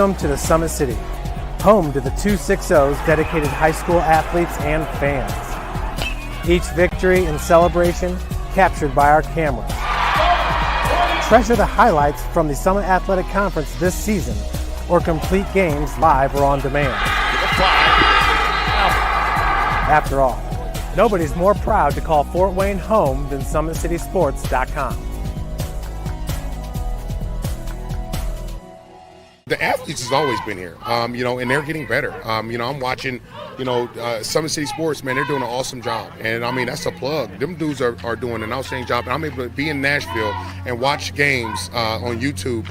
Welcome to the Summit City, home to the 260's dedicated high school athletes and fans. Each victory and celebration captured by our cameras. Treasure the highlights from the Summit Athletic Conference this season, or complete games live or on demand. After all, nobody's more proud to call Fort Wayne home than SummitCitySports.com. The athletes has always been here, and they're getting better. I'm watching, Summit City Sports, man, they're doing an awesome job. And, that's a plug. Them dudes are doing an outstanding job. And I'm able to be in Nashville and watch games on YouTube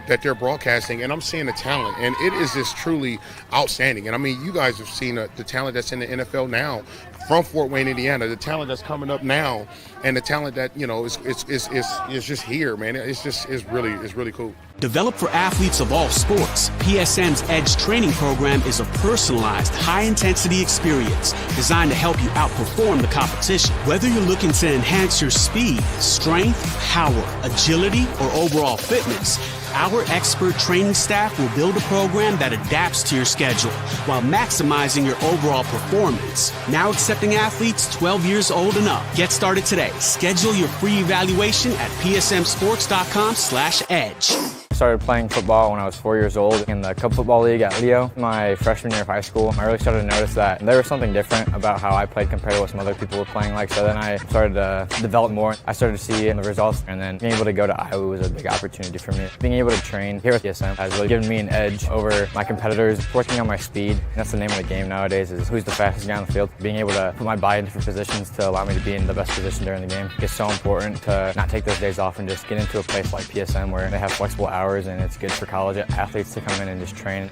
that they're broadcasting, and I'm seeing the talent. And it is just truly outstanding. And, you guys have seen the talent that's in the NFL now from Fort Wayne, Indiana, the talent that's coming up now, and the talent that, is just here, man. It's really cool. Developed for athletes of all sports, PSM's Edge training program is a personalized, high-intensity experience designed to help you outperform the competition. Whether you're looking to enhance your speed, strength, power, agility, or overall fitness, our expert training staff will build a program that adapts to your schedule while maximizing your overall performance. Now accepting athletes 12 years old and up. Get started today. Schedule your free evaluation at psmsports.com/edge. I started playing football when I was 4 years old in the Cub Football League at Leo. My freshman year of high school, I really started to notice that there was something different about how I played compared to what some other people were playing like. So then I started to develop more. I started to see the results, and then being able to go to Iowa was a big opportunity for me. Being able to train here with PSM has really given me an edge over my competitors. Working on my speed, and that's the name of the game nowadays, is who's the fastest guy on the field. Being able to put my body in different positions to allow me to be in the best position during the game. It's so important to not take those days off and just get into a place like PSM where they have flexible hours, and it's good for college athletes to come in and just train.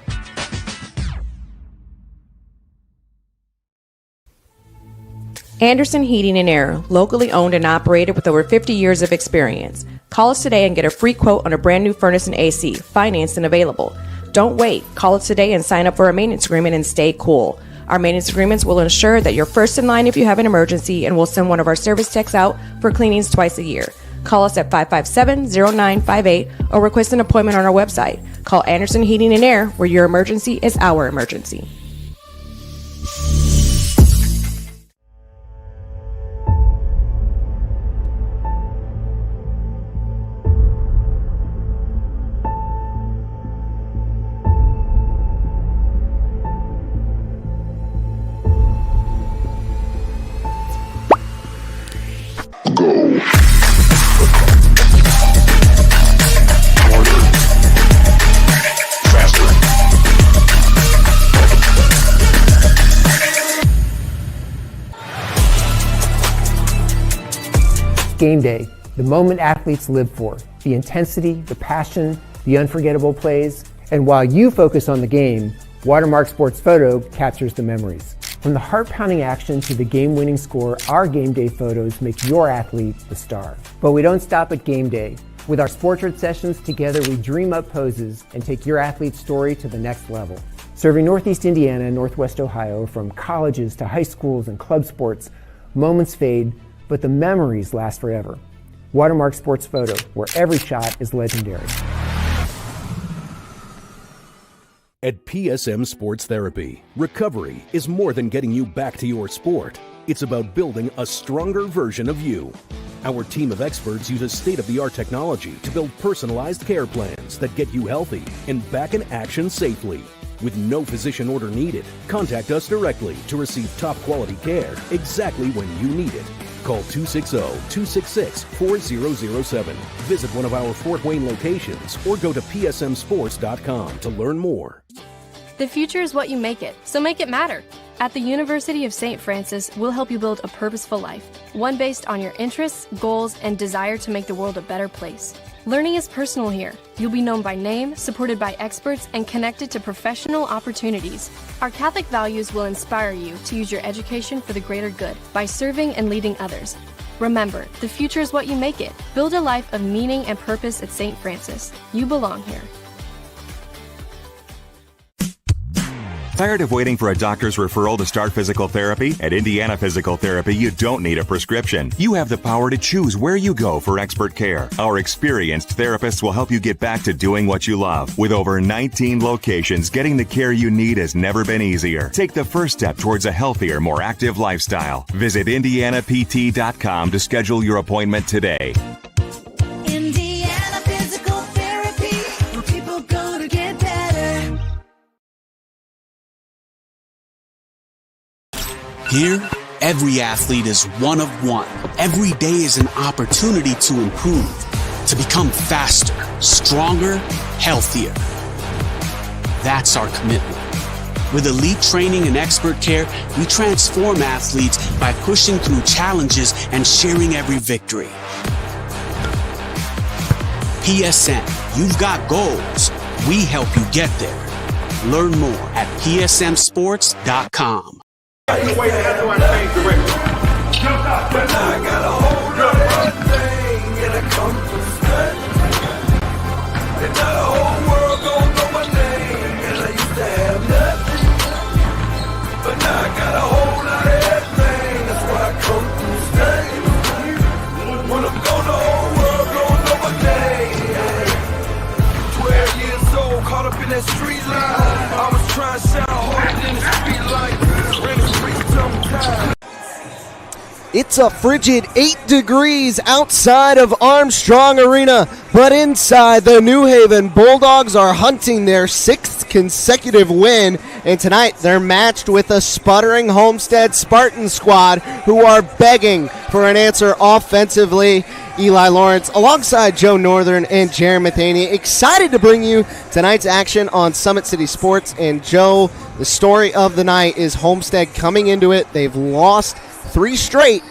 Anderson Heating and Air, locally owned and operated with over 50 years of experience. Call us today and get a free quote on a brand new furnace and AC, financed and available. Don't wait. Call us today and sign up for a maintenance agreement and stay cool. Our maintenance agreements will ensure that you're first in line if you have an emergency, and we'll send one of our service techs out for cleanings twice a year. Call us at 557-0958 or request an appointment on our website. Call Anderson Heating and Air, where your emergency is our emergency. Game day, the moment athletes live for, the intensity, the passion, the unforgettable plays. And while you focus on the game, Watermark Sports Photo captures the memories. From the heart-pounding action to the game-winning score, our game day photos make your athlete the star. But we don't stop at game day. With our Sportrait sessions together, we dream up poses and take your athlete's story to the next level. Serving Northeast Indiana and Northwest Ohio, from colleges to high schools and club sports, moments fade, but the memories last forever. Watermark Sports Photo, where every shot is legendary. At PSM Sports Therapy, recovery is more than getting you back to your sport. It's about building a stronger version of you. Our team of experts uses state-of-the-art technology to build personalized care plans that get you healthy and back in action safely. With no physician order needed, contact us directly to receive top-quality care exactly when you need it. Call 260-266-4007. Visit one of our Fort Wayne locations or go to psmsports.com to learn more. The future is what you make it, so make it matter. At the University of St. Francis, we'll help you build a purposeful life, one based on your interests, goals, and desire to make the world a better place. Learning is personal here. You'll be known by name, supported by experts, and connected to professional opportunities. Our Catholic values will inspire you to use your education for the greater good by serving and leading others. Remember, the future is what you make it. Build a life of meaning and purpose at St. Francis. You belong here. Tired of waiting for a doctor's referral to start physical therapy? At Indiana Physical Therapy, you don't need a prescription. You have the power to choose where you go for expert care. Our experienced therapists will help you get back to doing what you love. With over 19 locations, getting the care you need has never been easier. Take the first step towards a healthier, more active lifestyle. Visit IndianaPT.com to schedule your appointment today. Indiana Physical Therapy, where people go to get better. Here, every athlete is one of one. Every day is an opportunity to improve, to become faster, stronger, healthier. That's our commitment. With elite training and expert care, we transform athletes by pushing through challenges and sharing every victory. PSN, you've got goals. We help you get there. Learn more at psmsports.com. It's a frigid 8 degrees outside of Armstrong Arena, but inside the New Haven Bulldogs are hunting their 6th consecutive win, and tonight they're matched with a sputtering Homestead Spartan squad who are begging for an answer offensively. Eli Lawrence alongside Joe Northern and Jared Mahoney, excited to bring you tonight's action on Summit City Sports. And Joe, the story of the night is Homestead coming into it. They've lost 3 straight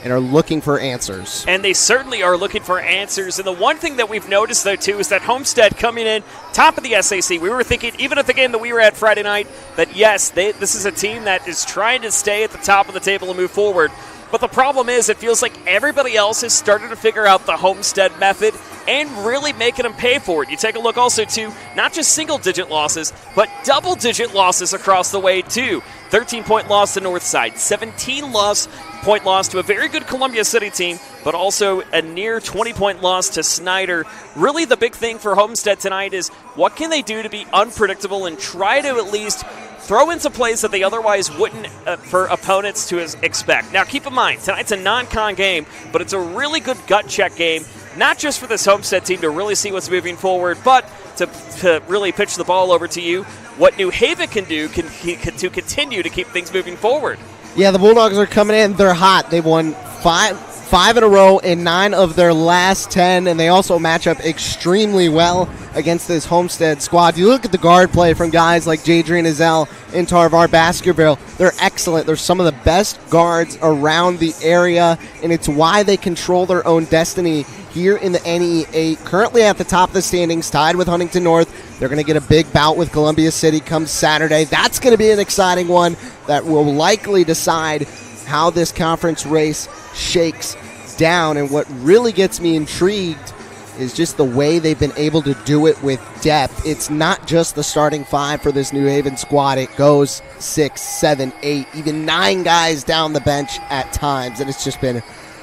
and are looking for answers. And they certainly are looking for answers. And the one thing that we've noticed, though, too, is that Homestead coming in top of the SAC. We were thinking, even at the game that we were at Friday night, that, yes, this is a team that is trying to stay at the top of the table and move forward. But the problem is it feels like everybody else has started to figure out the Homestead method and really making them pay for it. You take a look also to not just single-digit losses, but double-digit losses across the way, too. 13-point loss to Northside, 17-point loss to a very good Columbia City team, but also a near 20-point loss to Snyder. Really the big thing for Homestead tonight is what can they do to be unpredictable and try to at least throw into plays that they otherwise wouldn't for opponents to expect. Now, keep in mind, tonight's a non-con game, but it's a really good gut check game, not just for this Homestead team to really see what's moving forward, but to really pitch the ball over to you, what New Haven can do to continue to keep things moving forward. Yeah, the Bulldogs are coming in. They're hot. They've won five in a row in 9 of their last 10, and they also match up extremely well against this Homestead squad. You look at the guard play from guys like Jadrian Azell and Tarvar Baskerville. They're excellent. They're some of the best guards around the area, and it's why they control their own destiny here in the NE8. Currently at the top of the standings, tied with Huntington North. They're going to get a big bout with Columbia City come Saturday. That's going to be an exciting one that will likely decide how this conference race shakes down. And what really gets me intrigued is just the way they've been able to do it with depth. It's not just the starting 5 for this New Haven squad. It goes 6, 7, 8, even 9 guys down the bench at times, and it's just been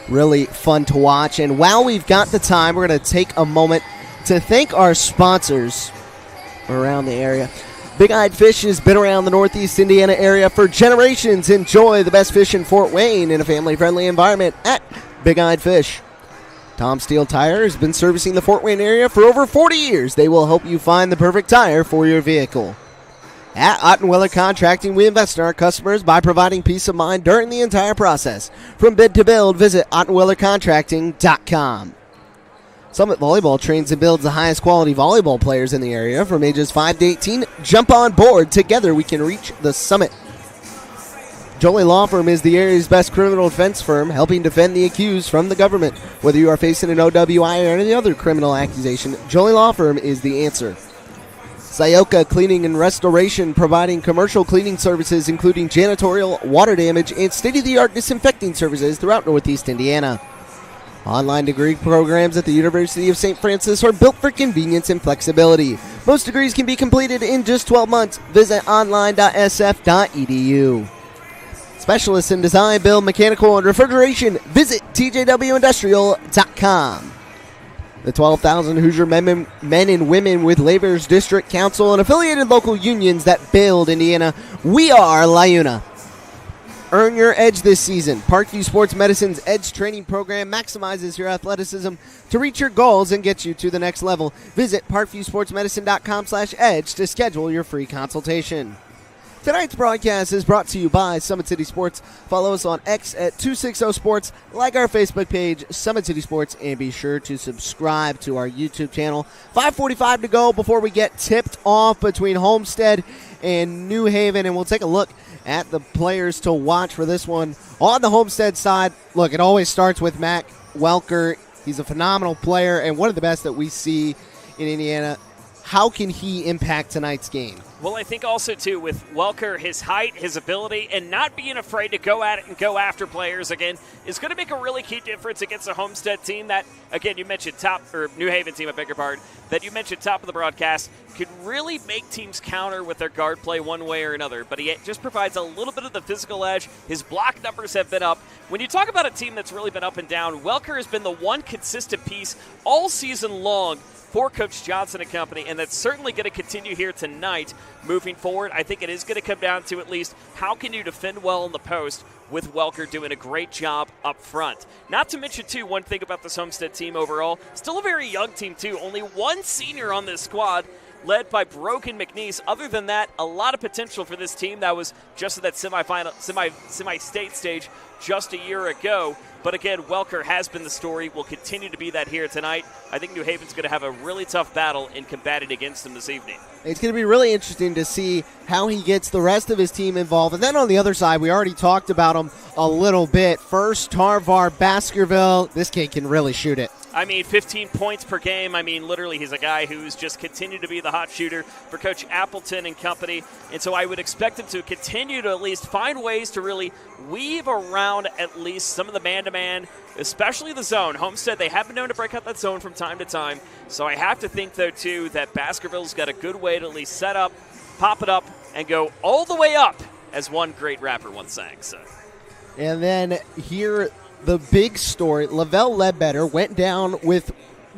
really fun to watch. And while we've got the time, we're going to take a moment to thank our sponsors around the area. Big Eyed Fish has been around the Northeast Indiana area for generations. Enjoy the best fish in Fort Wayne in a family-friendly environment at Big Eyed Fish. Tom Steel Tire has been servicing the Fort Wayne area for over 40 years. They will help you find the perfect tire for your vehicle. At Ottenweller Contracting, we invest in our customers by providing peace of mind during the entire process. From bid to build, visit OttenwellerContracting.com. Summit Volleyball trains and builds the highest quality volleyball players in the area from ages 5 to 18. Jump on board. Together we can reach the summit. Jolie Law Firm is the area's best criminal defense firm, helping defend the accused from the government. Whether you are facing an OWI or any other criminal accusation, Jolie Law Firm is the answer. Sayoka Cleaning and Restoration, providing commercial cleaning services including janitorial, water damage, and state-of-the-art disinfecting services throughout Northeast Indiana. Online degree programs at the University of St. Francis are built for convenience and flexibility. Most degrees can be completed in just 12 months. Visit online.sf.edu. Specialists in design, build, mechanical, and refrigeration. Visit tjwindustrial.com. The 12,000 Hoosier men and women with Labor's District Council and affiliated local unions that build Indiana. We are LiUNA. Earn your edge this season. Parkview Sports Medicine's Edge Training Program maximizes your athleticism to reach your goals and get you to the next level. Visit parkviewsportsmedicine.com/edge to schedule your free consultation. Tonight's broadcast is brought to you by Summit City Sports. Follow us on X at 260 Sports, like our Facebook page, Summit City Sports, and be sure to subscribe to our YouTube channel. 5:45 to go before we get tipped off between Homestead and New Haven, and we'll take a look at the players to watch for this one. On the Homestead side, look, it always starts with Mac Welker. He's a phenomenal player and one of the best that we see in Indiana. How can he impact tonight's game? Well, I think also, too, with Welker, his height, his ability, and not being afraid to go at it and go after players again is going to make a really key difference against a Homestead team that, again, you mentioned New Haven team, I beg your pardon, that you mentioned top of the broadcast, could really make teams counter with their guard play one way or another. But he just provides a little bit of the physical edge. His block numbers have been up. When you talk about a team that's really been up and down, Welker has been the one consistent piece all season long for Coach Johnson and company, and that's certainly going to continue here tonight. Moving forward, I think it is going to come down to at least how can you defend well in the post with Welker doing a great job up front. Not to mention, too, one thing about this Homestead team overall, still a very young team, too. Only one senior on this squad, led by Brogan McNeese. Other than that, a lot of potential for this team that was just at that semi-state stage just a year ago. But again, Welker has been the story, will continue to be that here tonight. I think New Haven's going to have a really tough battle in combating against them this evening. It's going to be really interesting to see how he gets the rest of his team involved. And then on the other side, we already talked about him a little bit. First, Tarvar Baskerville. This kid can really shoot it. I mean, 15 points per game. I mean, literally, he's a guy who's just continued to be the hot shooter for Coach Appleton and company. And so I would expect him to continue to at least find ways to really weave around at least some of the man-to-man, especially the zone. Homestead, they have been known to break out that zone from time to time. So I have to think, though, too, that Baskerville's got a good way to at least set up, pop it up, and go all the way up, as one great rapper once sang. So. And then here, the big story, Lavelle Ledbetter went down with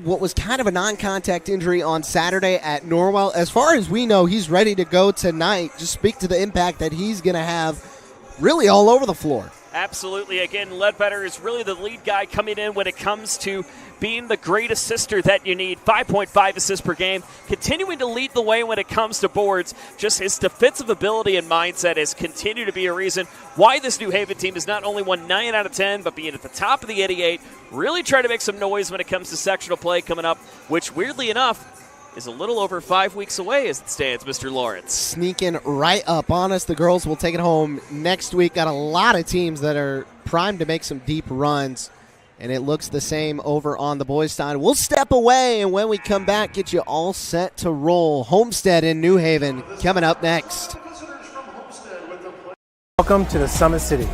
what was kind of a non-contact injury on Saturday at Norwell. As far as we know, he's ready to go tonight. Just speak to the impact that he's going to have really all over the floor. Absolutely. Again, Ledbetter is really the lead guy coming in when it comes to being the great assister that you need. 5.5 assists per game. Continuing to lead the way when it comes to boards. Just his defensive ability and mindset has continued to be a reason why this New Haven team has not only won 9 out of 10, but being at the top of the 88. Really trying to make some noise when it comes to sectional play coming up, which weirdly enough is a little over 5 weeks away as it stands, Mr. Lawrence. Sneaking right up on us. The girls will take it home next week. Got a lot of teams that are primed to make some deep runs, and it looks the same over on the boys' side. We'll step away, and when we come back, get you all set to roll. Homestead in New Haven coming up next. Welcome to the Summit City,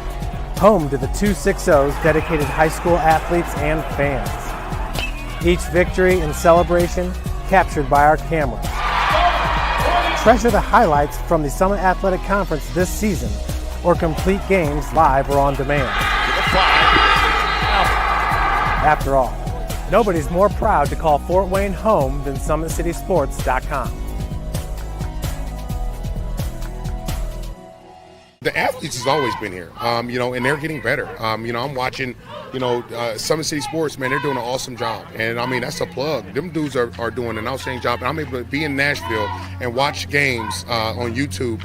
home to the 260's dedicated high school athletes and fans. Each victory and celebration captured by our cameras. Treasure the highlights from the Summit Athletic Conference this season, or complete games live or on demand. After all, nobody's more proud to call Fort Wayne home than SummitCitySports.com. The athletes has always been here, and they're getting better. I'm watching, Summit City Sports, man, they're doing an awesome job. And, that's a plug. Them dudes are doing an outstanding job. And I'm able to be in Nashville and watch games on YouTube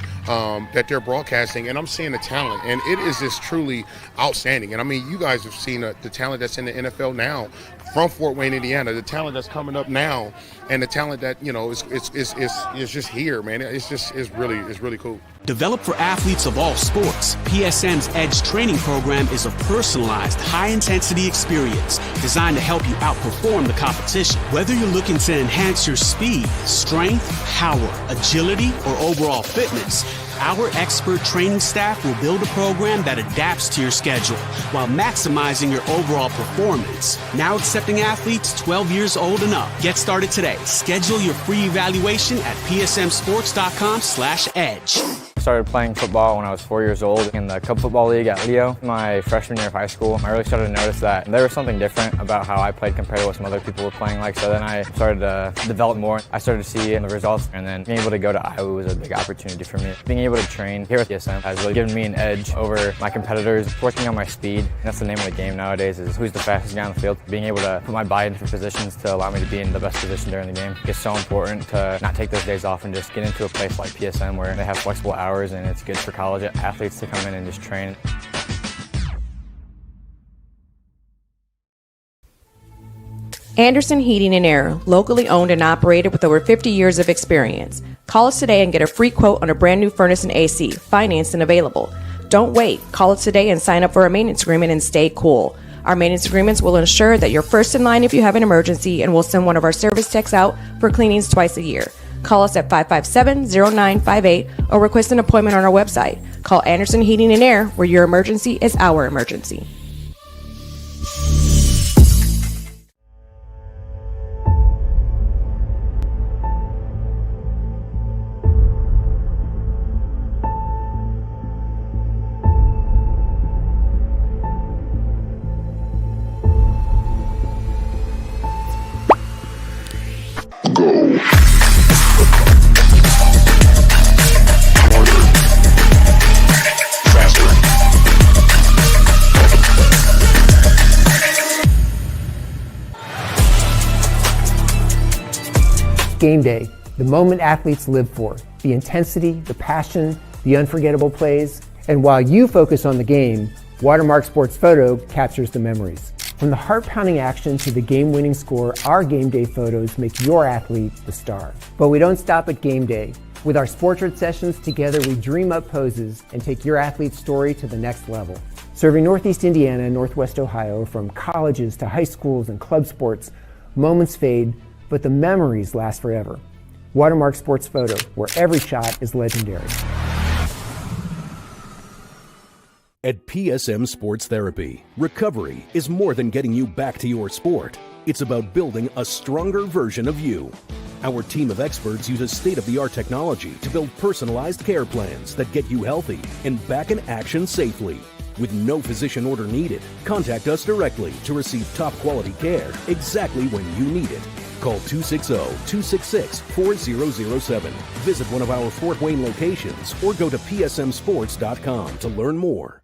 that they're broadcasting, and I'm seeing the talent. And it is just truly outstanding. And, you guys have seen the talent that's in the NFL now from Fort Wayne, Indiana, the talent that's coming up now, and the talent that, is just here, man. It's really cool. Developed for athletes of all sports, PSM's Edge Training Program is a personalized, high-intensity experience designed to help you outperform the competition. Whether you're looking to enhance your speed, strength, power, agility, or overall fitness, Our expert training staff will build a program that adapts to your schedule while maximizing your overall performance. Now accepting athletes 12 years old and up. Get started today. Schedule your free evaluation at psmsports.com/edge. I started playing football when I was 4 years old in the Club Football League at Leo. My freshman year of high school, I really started to notice that there was something different about how I played compared to what some other people were playing like. So then I started to develop more. I started to see the results, and then being able to go to Iowa was a big opportunity for me. Being able to train here at PSM has really given me an edge over my competitors. Working on my speed, that's the name of the game nowadays, is who's the fastest guy on the field. Being able to put my body in different positions to allow me to be in the best position during the game. It's so important to not take those days off and just get into a place like PSM where they have flexible hours, and it's good for college athletes to come in and just train. Anderson Heating and Air, locally owned and operated with over 50 years of experience. Call us today and get a free quote on a brand new furnace and AC, financed and available. Don't wait. Call us today and sign up for a maintenance agreement and stay cool. Our maintenance agreements will ensure that you're first in line if you have an emergency, and we'll send one of our service techs out for cleanings twice a year. Call us at 557-0958 or request an appointment on our website. Call Anderson Heating and Air, where your emergency is our emergency. Game day, the moment athletes live for, the intensity, the passion, the unforgettable plays, and while you focus on the game, Watermark Sports Photo captures the memories. From the heart-pounding action to the game-winning score, our game day photos make your athlete the star. But we don't stop at game day. With our Sportrait sessions, together we dream up poses and take your athlete's story to the next level. Serving Northeast Indiana and Northwest Ohio, from colleges to high schools and club sports, moments fade, but the memories last forever. Watermark Sports Photo, where every shot is legendary. At PSM Sports Therapy, recovery is more than getting you back to your sport. It's about building a stronger version of you. Our team of experts uses state-of-the-art technology to build personalized care plans that get you healthy and back in action safely. With no physician order needed, contact us directly to receive top-quality care exactly when you need it. Call 260-266-4007. Visit one of our Fort Wayne locations or go to psmsports.com to learn more.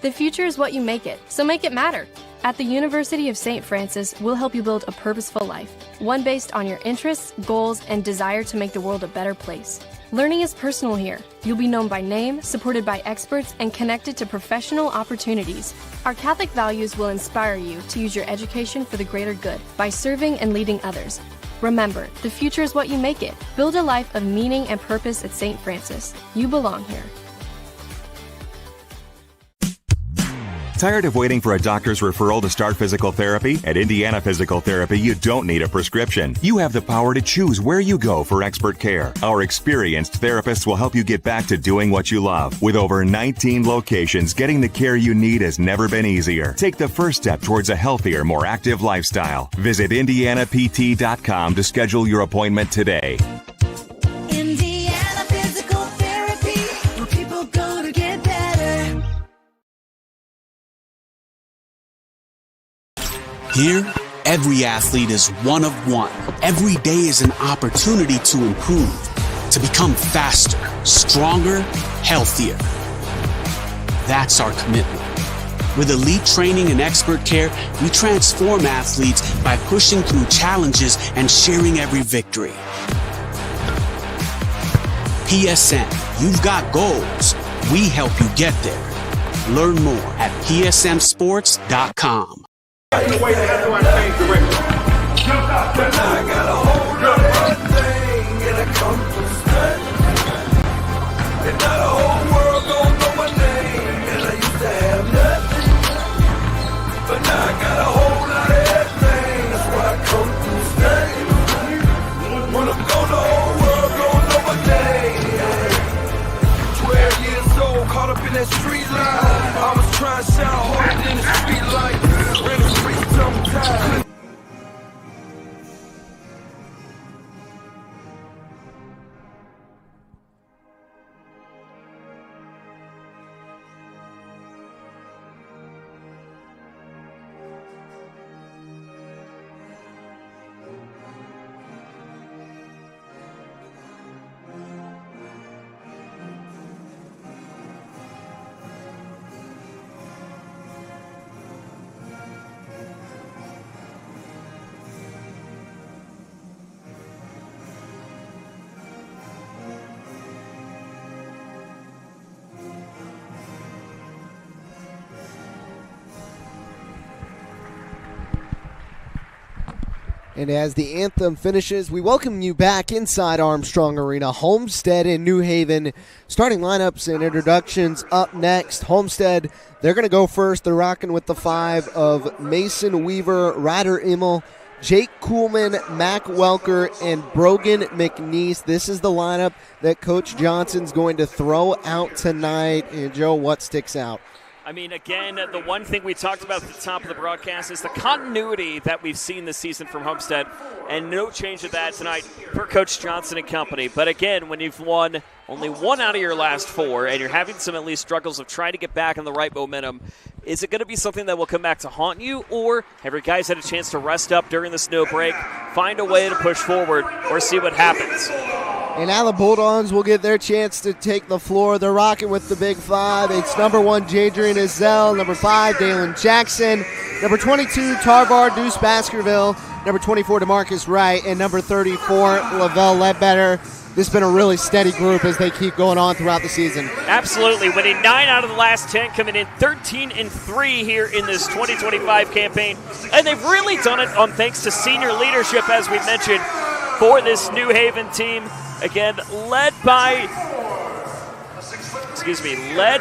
The future is what you make it, so make it matter. At the University of St. Francis, we'll help you build a purposeful life, one based on your interests, goals, and desire to make the world a better place. Learning is personal here. You'll be known by name, supported by experts, and connected to professional opportunities. Our Catholic values will inspire you to use your education for the greater good by serving and leading others. Remember, the future is what you make it. Build a life of meaning and purpose at St. Francis. You belong here. Tired of waiting for a doctor's referral to start physical therapy? At Indiana Physical Therapy, you don't need a prescription. You have the power to choose where you go for expert care. Our experienced therapists will help you get back to doing what you love. With over 19 locations, getting the care you need has never been easier. Take the first step towards a healthier, more active lifestyle. Visit IndianaPT.com to schedule your appointment today. Indiana Physical Therapy, where people go to get better. Here, every athlete is one of one. Every day is an opportunity to improve, to become faster, stronger, healthier. That's our commitment. With elite training and expert care, we transform athletes by pushing through challenges and sharing every victory. PSN, you've got goals. We help you get there. Learn more at psmsports.com. I got a hold of everything and I come from stud. And now the whole world don't know my name. And I used to have nothing, but now I got a whole lot of everything. That's why I come from stud. When I'm gone, the whole world don't know my name. And as the anthem finishes, we welcome you back inside Armstrong Arena. Homestead and New Haven. Starting lineups and introductions up next. Homestead, they're going to go first. They're rocking with the 5 of Mason Weaver, Ryder Immel, Jake Kuhlman, Mac Welker, and Brogan McNeese. This is the lineup that Coach Johnson's going to throw out tonight. And Joe, what sticks out? I mean, again, the one thing we talked about at the top of the broadcast is the continuity that we've seen this season from Homestead, and no change to that tonight for Coach Johnson and company. But again, when you've won only 1 out of your last 4, and you're having some at least struggles of trying to get back in the right momentum, is it going to be something that will come back to haunt you, or have your guys had a chance to rest up during the snow break, find a way to push forward, or see what happens? And now the Bulldogs will get their chance to take the floor. They're rocking with the big 5. It's number 1, Jadrian Ezell. Number 5, Dalen Jackson. Number 22, Tarvar Deuce Baskerville. Number 24, DeMarcus Wright. And number 34, Lavelle Ledbetter. This has been a really steady group as they keep going on throughout the season. Absolutely. Winning 9 out of the last 10, coming in 13-3 here in this 2025 campaign. And they've really done it on thanks to senior leadership, as we mentioned, for this New Haven team. Again, led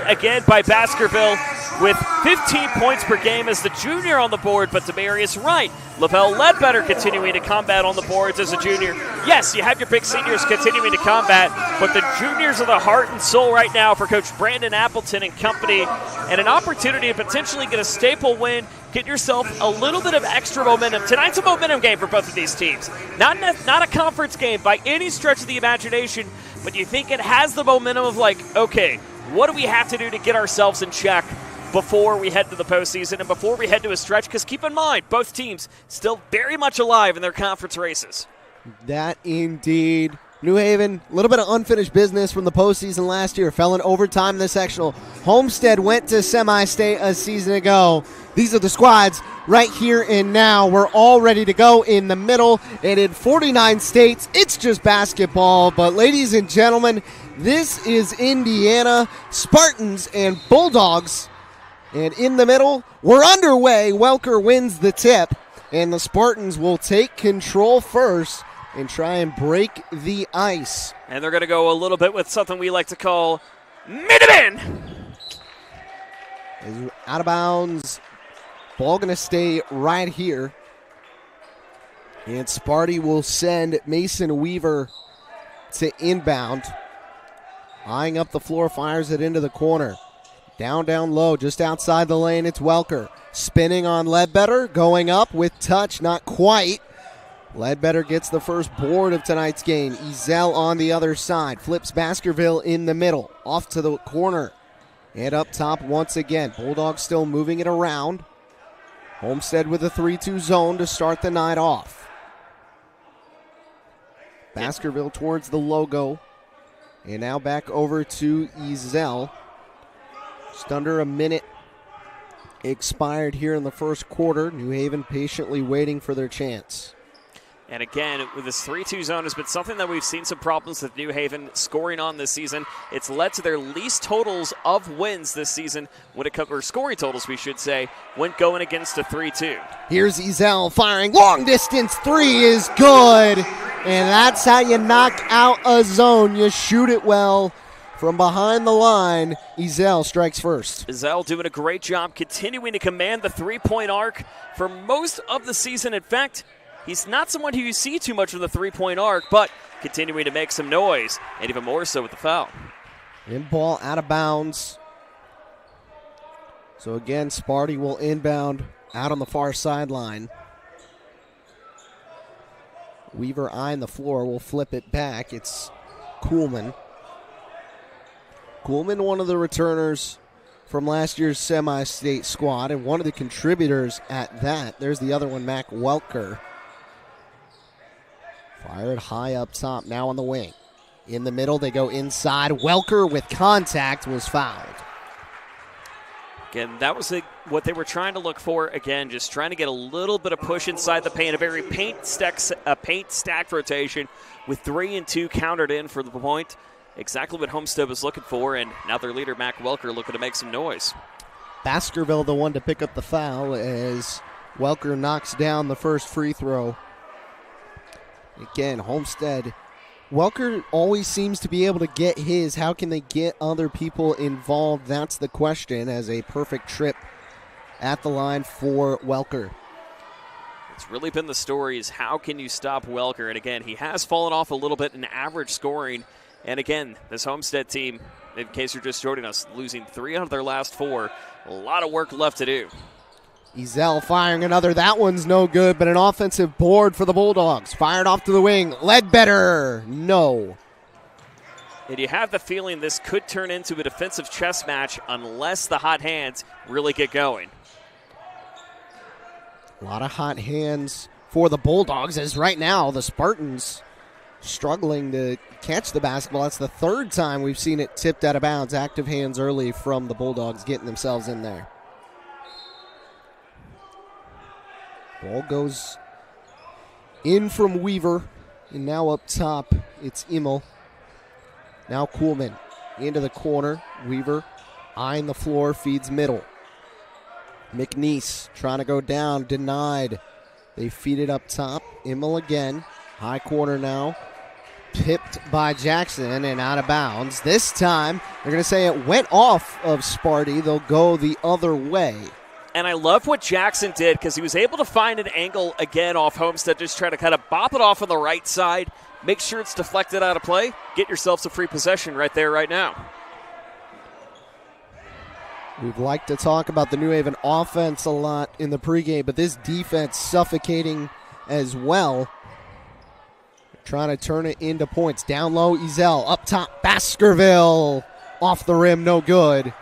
again by Baskerville with 15 points per game as the junior on the board, but Demarius Wright, Lavelle Ledbetter continuing to combat on the boards as a junior. Yes, you have your big seniors continuing to combat, but the juniors are the heart and soul right now for Coach Brandon Appleton and company, and an opportunity to potentially get a staple win, get yourself a little bit of extra momentum. Tonight's a momentum game for both of these teams. Not a conference game by any stretch of the imagination, but you think it has the momentum of like, okay, what do we have to do to get ourselves in check before we head to the postseason and before we head to a stretch? Because keep in mind, both teams still very much alive in their conference races. That indeed. New Haven, a little bit of unfinished business from the postseason last year. Fell in overtime in the sectional. Homestead went to semi-state a season ago. These are the squads right here and now. We're all ready to go in the middle. And in 49 states, it's just basketball. But ladies and gentlemen, this is Indiana Spartans and Bulldogs. And in the middle, we're underway. Welker wins the tip. And the Spartans will take control first and try and break the ice. And they're going to go a little bit with something we like to call Minutemen. Out of bounds. Ball going to stay right here. And Sparty will send Mason Weaver to inbound. Eyeing up the floor, fires it into the corner. Down low, just outside the lane, it's Welker. Spinning on Ledbetter, going up with touch, not quite. Ledbetter gets the first board of tonight's game. Ezell on the other side. Flips Baskerville in the middle. Off to the corner. And up top once again. Bulldogs still moving it around. Homestead with a 3-2 zone to start the night off. Baskerville towards the logo. And now back over to Ezell. Just under a minute expired here in the first quarter. New Haven patiently waiting for their chance. And again, with this 3-2 zone has been something that we've seen some problems with New Haven scoring on this season. It's led to their least totals of wins this season when it comes, or scoring totals, we should say, when going against a 3-2. Here's Ezell firing. Long distance 3 is good. And that's how you knock out a zone. You shoot it well from behind the line. Ezell strikes first. Ezell doing a great job continuing to command the three-point arc for most of the season. In fact, he's not someone who you see too much from the three-point arc, but continuing to make some noise, and even more so with the foul. In ball out of bounds. So again, Sparty will inbound out on the far sideline. Weaver eyeing the floor, will flip it back. It's Kuhlman. Kuhlman, one of the returners from last year's semi-state squad, and one of the contributors at that. There's the other one, Mac Welker. Fired high up top, now on the wing. In the middle, they go inside. Welker with contact was fouled. Again, that was what they were trying to look for. Again, just trying to get a little bit of push inside the paint. A very paint-stacked rotation with 3 and 2 countered in for the point. Exactly what Homestead was looking for, and now their leader, Mac Welker, looking to make some noise. Baskerville the one to pick up the foul as Welker knocks down the first free throw Again, Homestead. Welker always seems to be able to get his. How can they get other people involved? That's the question, as a perfect trip at the line for Welker. It's really been the story is how can you stop Welker? And again, he has fallen off a little bit in average scoring. And again, this Homestead team, in case you're just joining us, losing 3 out of their last 4. A lot of work left to do. Ezel firing another. That one's no good, but an offensive board for the Bulldogs. Fired off to the wing. Ledbetter, no. And you have the feeling this could turn into a defensive chess match unless the hot hands really get going. A lot of hot hands for the Bulldogs, as right now the Spartans struggling to catch the basketball. That's the 3rd time we've seen it tipped out of bounds. Active hands early from the Bulldogs getting themselves in there. Ball goes in from Weaver, and now up top it's Immel. Now Kuhlman into the corner. Weaver eyeing the floor, feeds middle. McNeese trying to go down, denied. They feed it up top. Immel again. High corner now. Pipped by Jackson and out of bounds. This time, they're going to say it went off of Sparty. They'll go the other way. And I love what Jackson did because he was able to find an angle again off Homestead, just trying to kind of bop it off on the right side, make sure it's deflected out of play, get yourselves a free possession right there, right now. We'd like to talk about the New Haven offense a lot in the pregame, but this defense suffocating as well. Trying to turn it into points. Down low, Ezel. Up top, Baskerville. Off the rim, no good.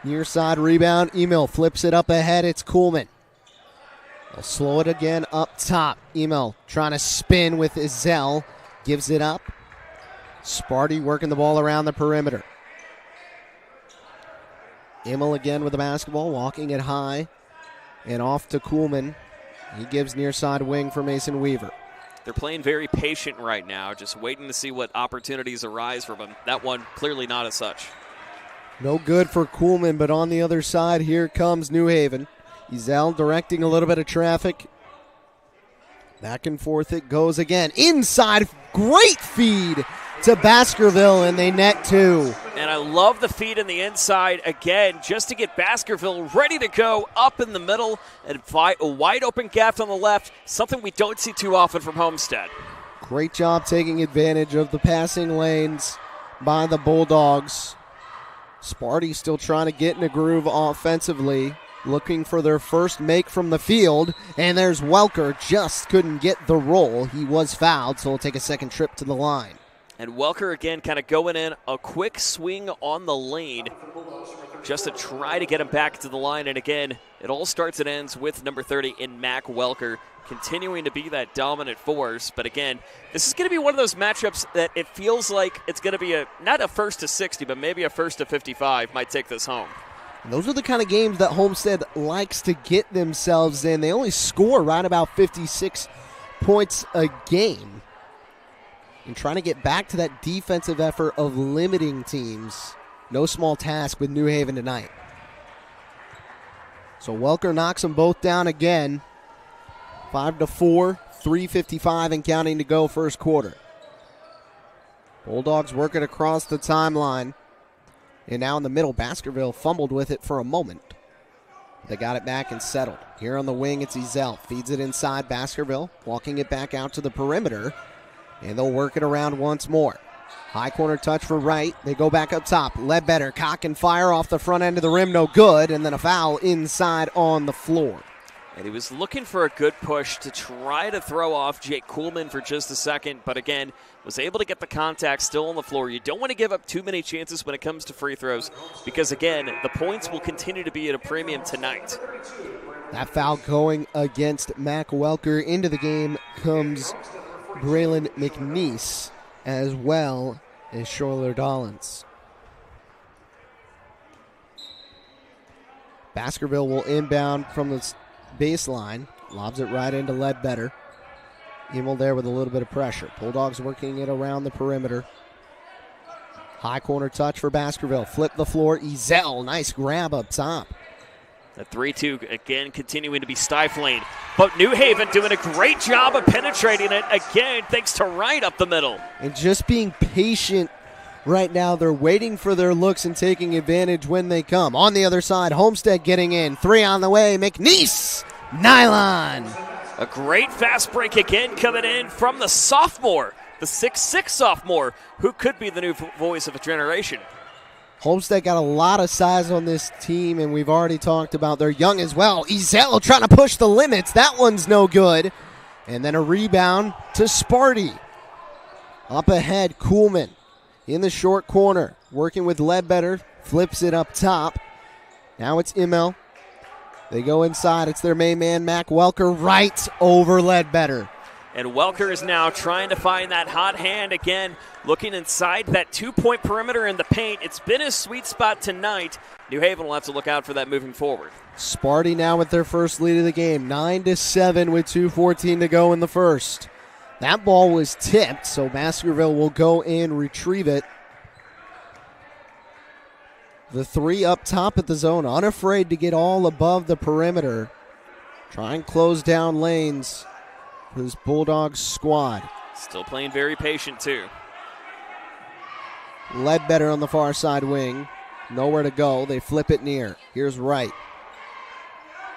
Near side rebound, Emil flips it up ahead. It's Kuhlman. They'll slow it again up top. Emil trying to spin with Ezel. Gives it up. Sparty working the ball around the perimeter. Emil again with the basketball, walking it high. And off to Kuhlman. He gives near side wing for Mason Weaver. They're playing very patient right now, just waiting to see what opportunities arise from them. That one clearly not as such. No good for Kuhlman, but on the other side, here comes New Haven. Ezel directing a little bit of traffic. Back and forth it goes again. Inside, great feed to Baskerville, and they net 2. And I love the feed in the inside again, just to get Baskerville ready to go up in the middle and a wide open gap on the left, something we don't see too often from Homestead. Great job taking advantage of the passing lanes by the Bulldogs. Sparty still trying to get in a groove offensively, looking for their first make from the field, and there's Welker, just couldn't get the roll. He was fouled, so he'll take a second trip to the line. And Welker again kind of going in, a quick swing on the lane just to try to get him back to the line. And again, it all starts and ends with number 30 in Mac Welker, continuing to be that dominant force. But again, this is going to be one of those matchups that it feels like it's going to be not a first to 60, but maybe a first to 55 might take this home. Those are the kind of games that Homestead likes to get themselves in. They only score right about 56 points a game. And trying to get back to that defensive effort of limiting teams. No small task with New Haven tonight. So Welker knocks them both down again. 5-4, 3:55 and counting to go first quarter. Bulldogs working across the timeline. And now in the middle, Baskerville fumbled with it for a moment. They got it back and settled. Here on the wing, it's Ezel. Feeds it inside Baskerville, walking it back out to the perimeter. And they'll work it around once more. High corner touch for Wright. They go back up top. Ledbetter, cock and fire off the front end of the rim, no good. And then a foul inside on the floor. And he was looking for a good push to try to throw off Jake Kuhlman for just a second, but again, was able to get the contact still on the floor. You don't want to give up too many chances when it comes to free throws because, again, the points will continue to be at a premium tonight. That foul going against Mac Welker. Into the game comes Braylon McNeese as well as Schuyler Dollins. Baskerville will inbound from the baseline. Lobs it right into Ledbetter. Emil there with a little bit of pressure. Bulldogs working it around the perimeter. High corner touch for Baskerville. Flip the floor. Ezel. Nice grab up top. The 3-2 again continuing to be stifling. But New Haven doing a great job of penetrating it again thanks to Wright up the middle. And just being patient right now. They're waiting for their looks and taking advantage when they come. On the other side, Homestead getting in. 3 on the way. McNeese, nylon. A great fast break again coming in from the sophomore, the 6'6 sophomore, who could be the new voice of a generation. Homestead got a lot of size on this team, and we've already talked about they're young as well. Ezel trying to push the limits. That one's no good. And then a rebound to Sparty. Up ahead, Kuhlman in the short corner, working with Ledbetter. Flips it up top. Now it's Immel. They go inside. It's their main man, Mac Welker, right over Ledbetter. And Welker is now trying to find that hot hand again, looking inside that 2-point perimeter in the paint. It's been his sweet spot tonight. New Haven will have to look out for that moving forward. Sparty now with their first lead of the game, 9-7 with 2:14 to go in the first. That ball was tipped, so Baskerville will go and retrieve it. The 3 up top at the zone, unafraid to get all above the perimeter. Try and close down lanes for this Bulldogs squad. Still playing very patient, too. Ledbetter on the far side wing. Nowhere to go. They flip it near. Here's Wright.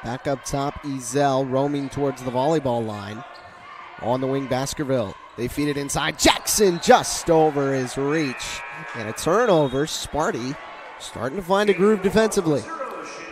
Back up top, Ezel roaming towards the volleyball line. On the wing, Baskerville. They feed it inside. Jackson just over his reach. And a turnover. Sparty starting to find a groove defensively.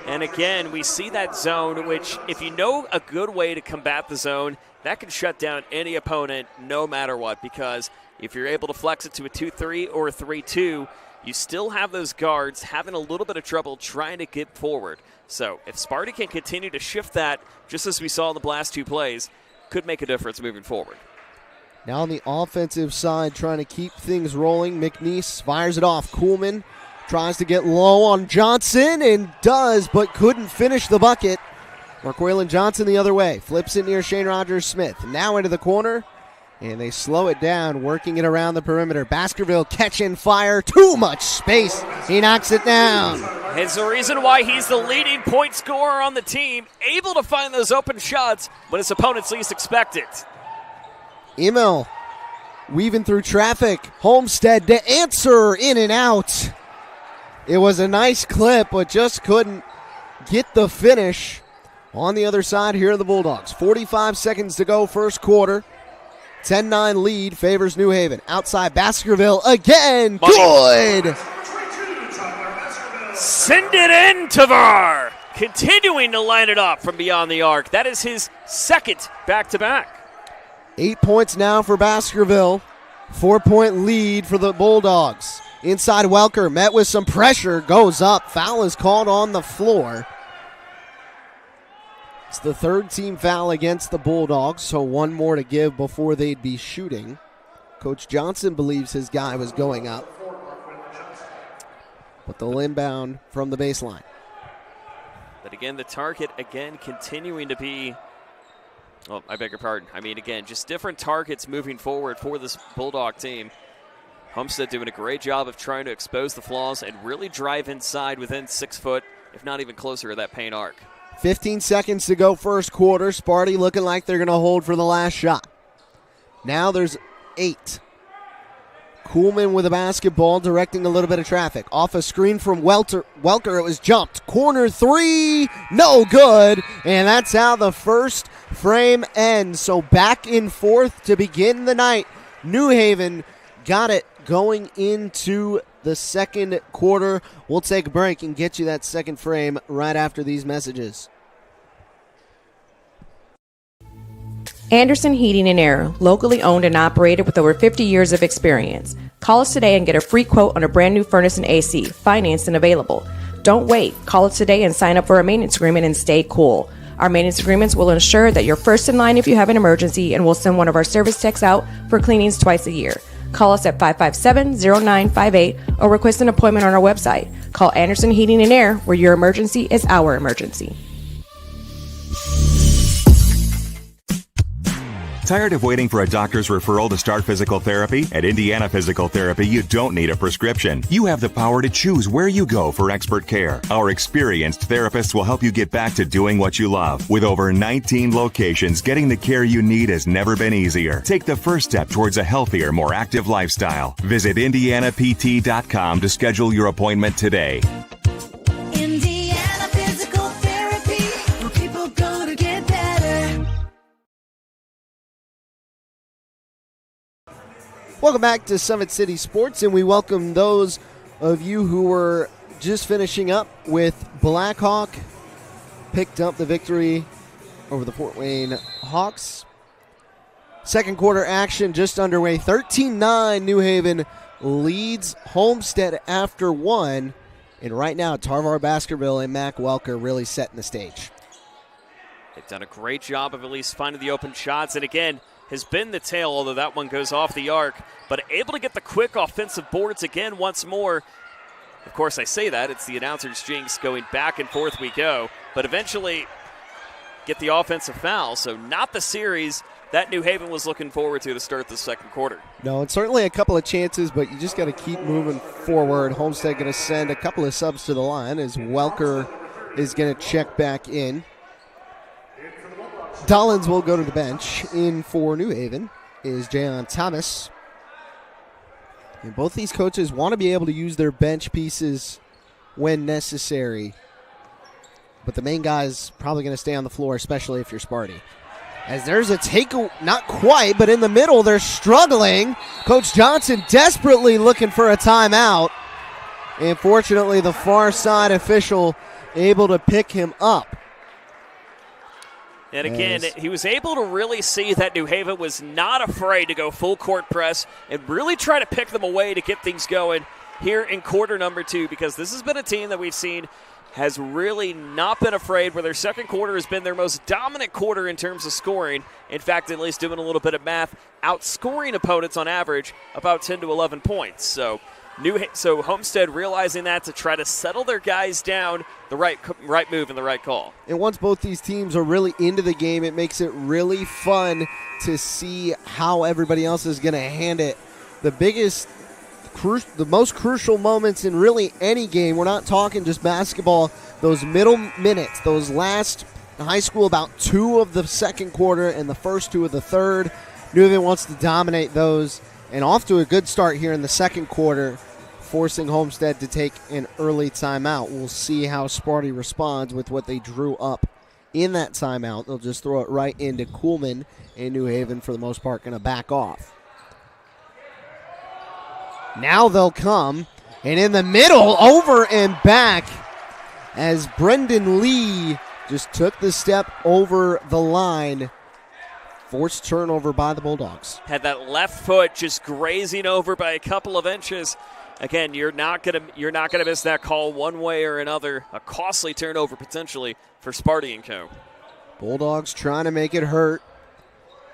And again, we see that zone, which if you know a good way to combat the zone, that can shut down any opponent no matter what, because if you're able to flex it to a 2-3 or a 3-2, you still have those guards having a little bit of trouble trying to get forward. So if Sparty can continue to shift that, just as we saw in the last 2 plays, could make a difference moving forward. Now on the offensive side, trying to keep things rolling. McNeese fires it off. Kuhlman tries to get low on Johnson and does, but couldn't finish the bucket. Marquelan Johnson the other way. Flips it near Shane Rogers-Smith. Now into the corner, and they slow it down, working it around the perimeter. Baskerville catching fire. Too much space. He knocks it down. It's the reason why he's the leading point scorer on the team, able to find those open shots when his opponents least expect it. Immel weaving through traffic. Homestead to answer, in and out. It was a nice clip, but just couldn't get the finish. On the other side, here are the Bulldogs. 45 seconds to go, first quarter. 10-9 lead favors New Haven. Outside, Baskerville again. Good! Send it in, Tavar. Continuing to line it up from beyond the arc. That is his second back-to-back. 8 points now for Baskerville. 4-point lead for the Bulldogs. Inside, Welker met with some pressure, goes up. Foul is called on the floor. It's the third team foul against the Bulldogs, so one more to give before they'd be shooting. Coach Johnson believes his guy was going up. But they'll inbound from the baseline. But again, the target again continuing to be, oh, I beg your pardon. I mean, again, just different targets moving forward for this Bulldog team. Homestead doing a great job of trying to expose the flaws and really drive inside within 6 foot, if not even closer to that paint arc. 15 seconds to go first quarter. Sparty looking like they're going to hold for the last shot. Now there's 8. Kuhlman with a basketball, directing a little bit of traffic. Off a screen from Welker, it was jumped. Corner 3, no good. And that's how the first frame ends. So back and forth to begin the night. New Haven got it going into the second quarter. We'll take a break and get you that second frame right after these messages. Anderson Heating and Air, locally owned and operated with over 50 years of experience. Call us today and get a free quote on a brand new furnace and AC, financed and available. Don't wait. Call us today and sign up for a maintenance agreement and stay cool. Our maintenance agreements will ensure that you're first in line if you have an emergency, and we'll send one of our service techs out for cleanings twice a year. Call us at 557-0958 or request an appointment on our website. Call Anderson Heating and Air, where your emergency is our emergency. Tired of waiting for a doctor's referral to start physical therapy? At Indiana Physical Therapy, you don't need a prescription. You have the power to choose where you go for expert care. Our experienced therapists will help you get back to doing what you love. With over 19 locations, getting the care you need has never been easier. Take the first step towards a healthier, more active lifestyle. Visit IndianaPT.com to schedule your appointment today. Indiana Physical Therapy, where people go to get better. Welcome back to Summit City Sports, and we welcome those of you who were just finishing up with Blackhawk. Picked up the victory over the Fort Wayne Hawks. Second quarter action just underway. 13-9, New Haven leads Homestead after one. And right now, Tarvar Baskerville and Mac Welker really setting the stage. They've done a great job of at least finding the open shots. And again, has been the tail, although that one goes off the arc. But able to get the quick offensive boards again once more. Of course, I say that. It's the announcer's jinx. Going back and forth we go. But eventually get the offensive foul. So not the series that New Haven was looking forward to start the second quarter. No, it's certainly a couple of chances, but you just got to keep moving forward. Homestead going to send a couple of subs to the line as Welker is going to check back in. Dollins will go to the bench. In for New Haven is Jayon Thomas. And both these coaches want to be able to use their bench pieces when necessary. But the main guy's probably going to stay on the floor, especially if you're Sparty. As there's a take, not quite, but in the middle, they're struggling. Coach Johnson desperately looking for a timeout. And fortunately, the far side official able to pick him up. And again, he was able to really see that New Haven was not afraid to go full court press and really try to pick them away to get things going here in quarter number two, because this has been a team that we've seen has really not been afraid, where their second quarter has been their most dominant quarter in terms of scoring. In fact, at least doing a little bit of math, outscoring opponents on average about 10 to 11 points. So Homestead realizing that to try to settle their guys down, the right move and the right call. And once both these teams are really into the game, it makes it really fun to see how everybody else is going to hand it. The most crucial moments in really any game, we're not talking just basketball, those middle minutes, those last high school about 2 of the second quarter and the first 2 of the third. New Haven wants to dominate those, and off to a good start here in the second quarter, forcing Homestead to take an early timeout. We'll see how Sparty responds with what they drew up in that timeout. They'll just throw it right into Kuhlman, and New Haven, for the most part, going to back off. Now they'll come, and in the middle, over and back, as Brendan Lee just took the step over the line. Forced turnover by the Bulldogs. Had that left foot just grazing over by a couple of inches. Again, you're not gonna miss that call one way or another. A costly turnover potentially for Sparty and Co. Bulldogs trying to make it hurt.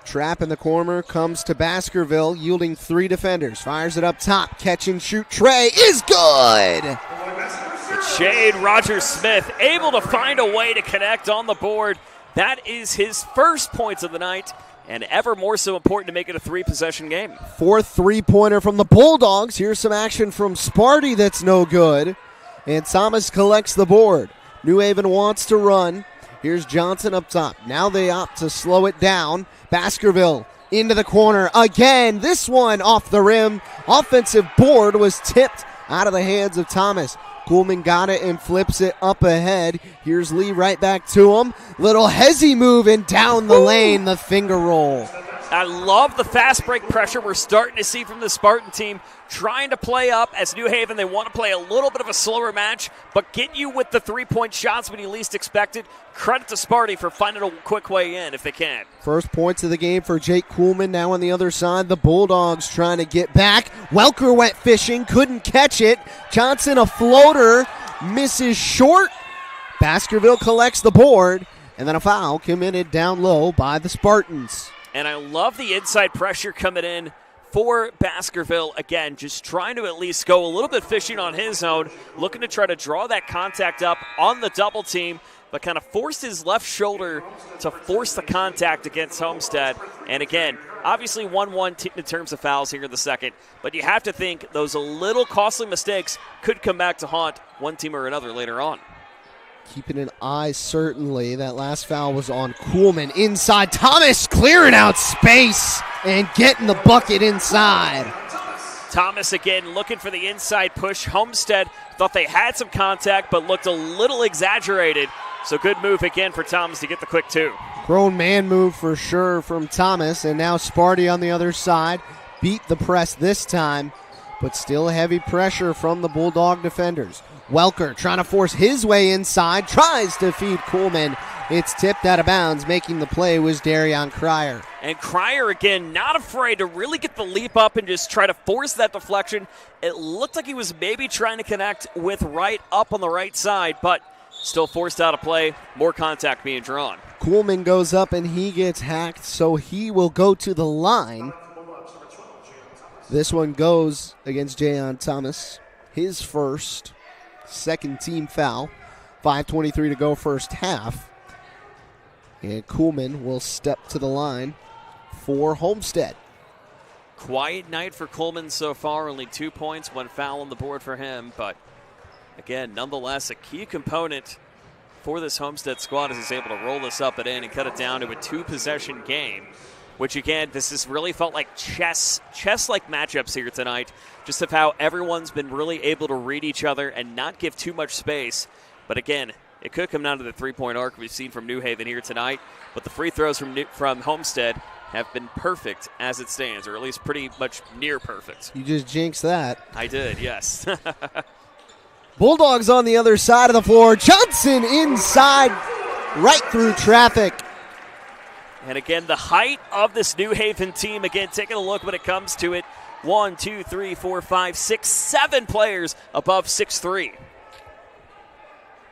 Trap in the corner comes to Baskerville, yielding 3 defenders. Fires it up top. Catch and shoot tray is good. Shade Rogers-Smith able to find a way to connect on the board. That is his first points of the night, and ever more so important to make it a 3-possession game. 4th three-pointer from the Bulldogs. Here's some action from Sparty that's no good. And Thomas collects the board. New Haven wants to run. Here's Johnson up top. Now they opt to slow it down. Baskerville into the corner again. This one off the rim. Offensive board was tipped out of the hands of Thomas. Kuhlman got it and flips it up ahead. Here's Lee right back to him. Little hezzy move and down the lane, the finger roll. I love the fast break pressure we're starting to see from the Spartan team, trying to play up. As New Haven, they want to play a little bit of a slower match, but get you with the 3-point shots when you least expect it. Credit to Sparty for finding a quick way in if they can. First points of the game for Jake Kuhlman. Now on the other side, the Bulldogs trying to get back. Welker went fishing, couldn't catch it. Johnson, a floater, misses short. Baskerville collects the board, and then a foul committed down low by the Spartans. And I love the inside pressure coming in for Baskerville. Again, just trying to at least go a little bit fishing on his own, looking to try to draw that contact up on the double team. but kind of forced his left shoulder to force the contact against Homestead. And again, obviously 1-1 in terms of fouls here in the second, but you have to think those little costly mistakes could come back to haunt one team or another later on. Keeping an eye, certainly. That last foul was on Kuhlman. Inside, Thomas clearing out space and getting the bucket inside. Thomas again looking for the inside push. Homestead thought they had some contact, but looked a little exaggerated. So good move again for Thomas to get the quick two. Grown man move for sure from Thomas. And now Sparty on the other side. Beat the press this time, but still heavy pressure from the Bulldog defenders. Welker trying to force his way inside, tries to feed Kuhlman. It's tipped out of bounds. Making the play was Darion Cryer. And Cryer, again, not afraid to really get the leap up and just try to force that deflection. It looked like he was maybe trying to connect with Wright up on the right side, but still forced out of play. More contact being drawn. Kuhlman goes up and he gets hacked, so he will go to the line. This one goes against Jayon Thomas. His first, second team foul. 5:23 to go first half. And Kuhlman will step to the line for Homestead. Quiet night for Coleman so far. Only 2 points, 1 foul on the board for him. But again, nonetheless, a key component for this Homestead squad is he's able to roll this up and in and cut it down to a 2-possession game. Which again, this has really felt like chess-like matchups here tonight. Just of how everyone's been really able to read each other and not give too much space. But again, it could come down to the three-point arc we've seen from New Haven here tonight. But the free throws from Homestead have been perfect as it stands, or at least pretty much near perfect. You just jinxed that. I did, yes. Bulldogs on the other side of the floor. Johnson inside, right through traffic. And again, the height of this New Haven team, again, taking a look when it comes to it. 1, 2, 3, 4, 5, 6, 7 players above 6'3".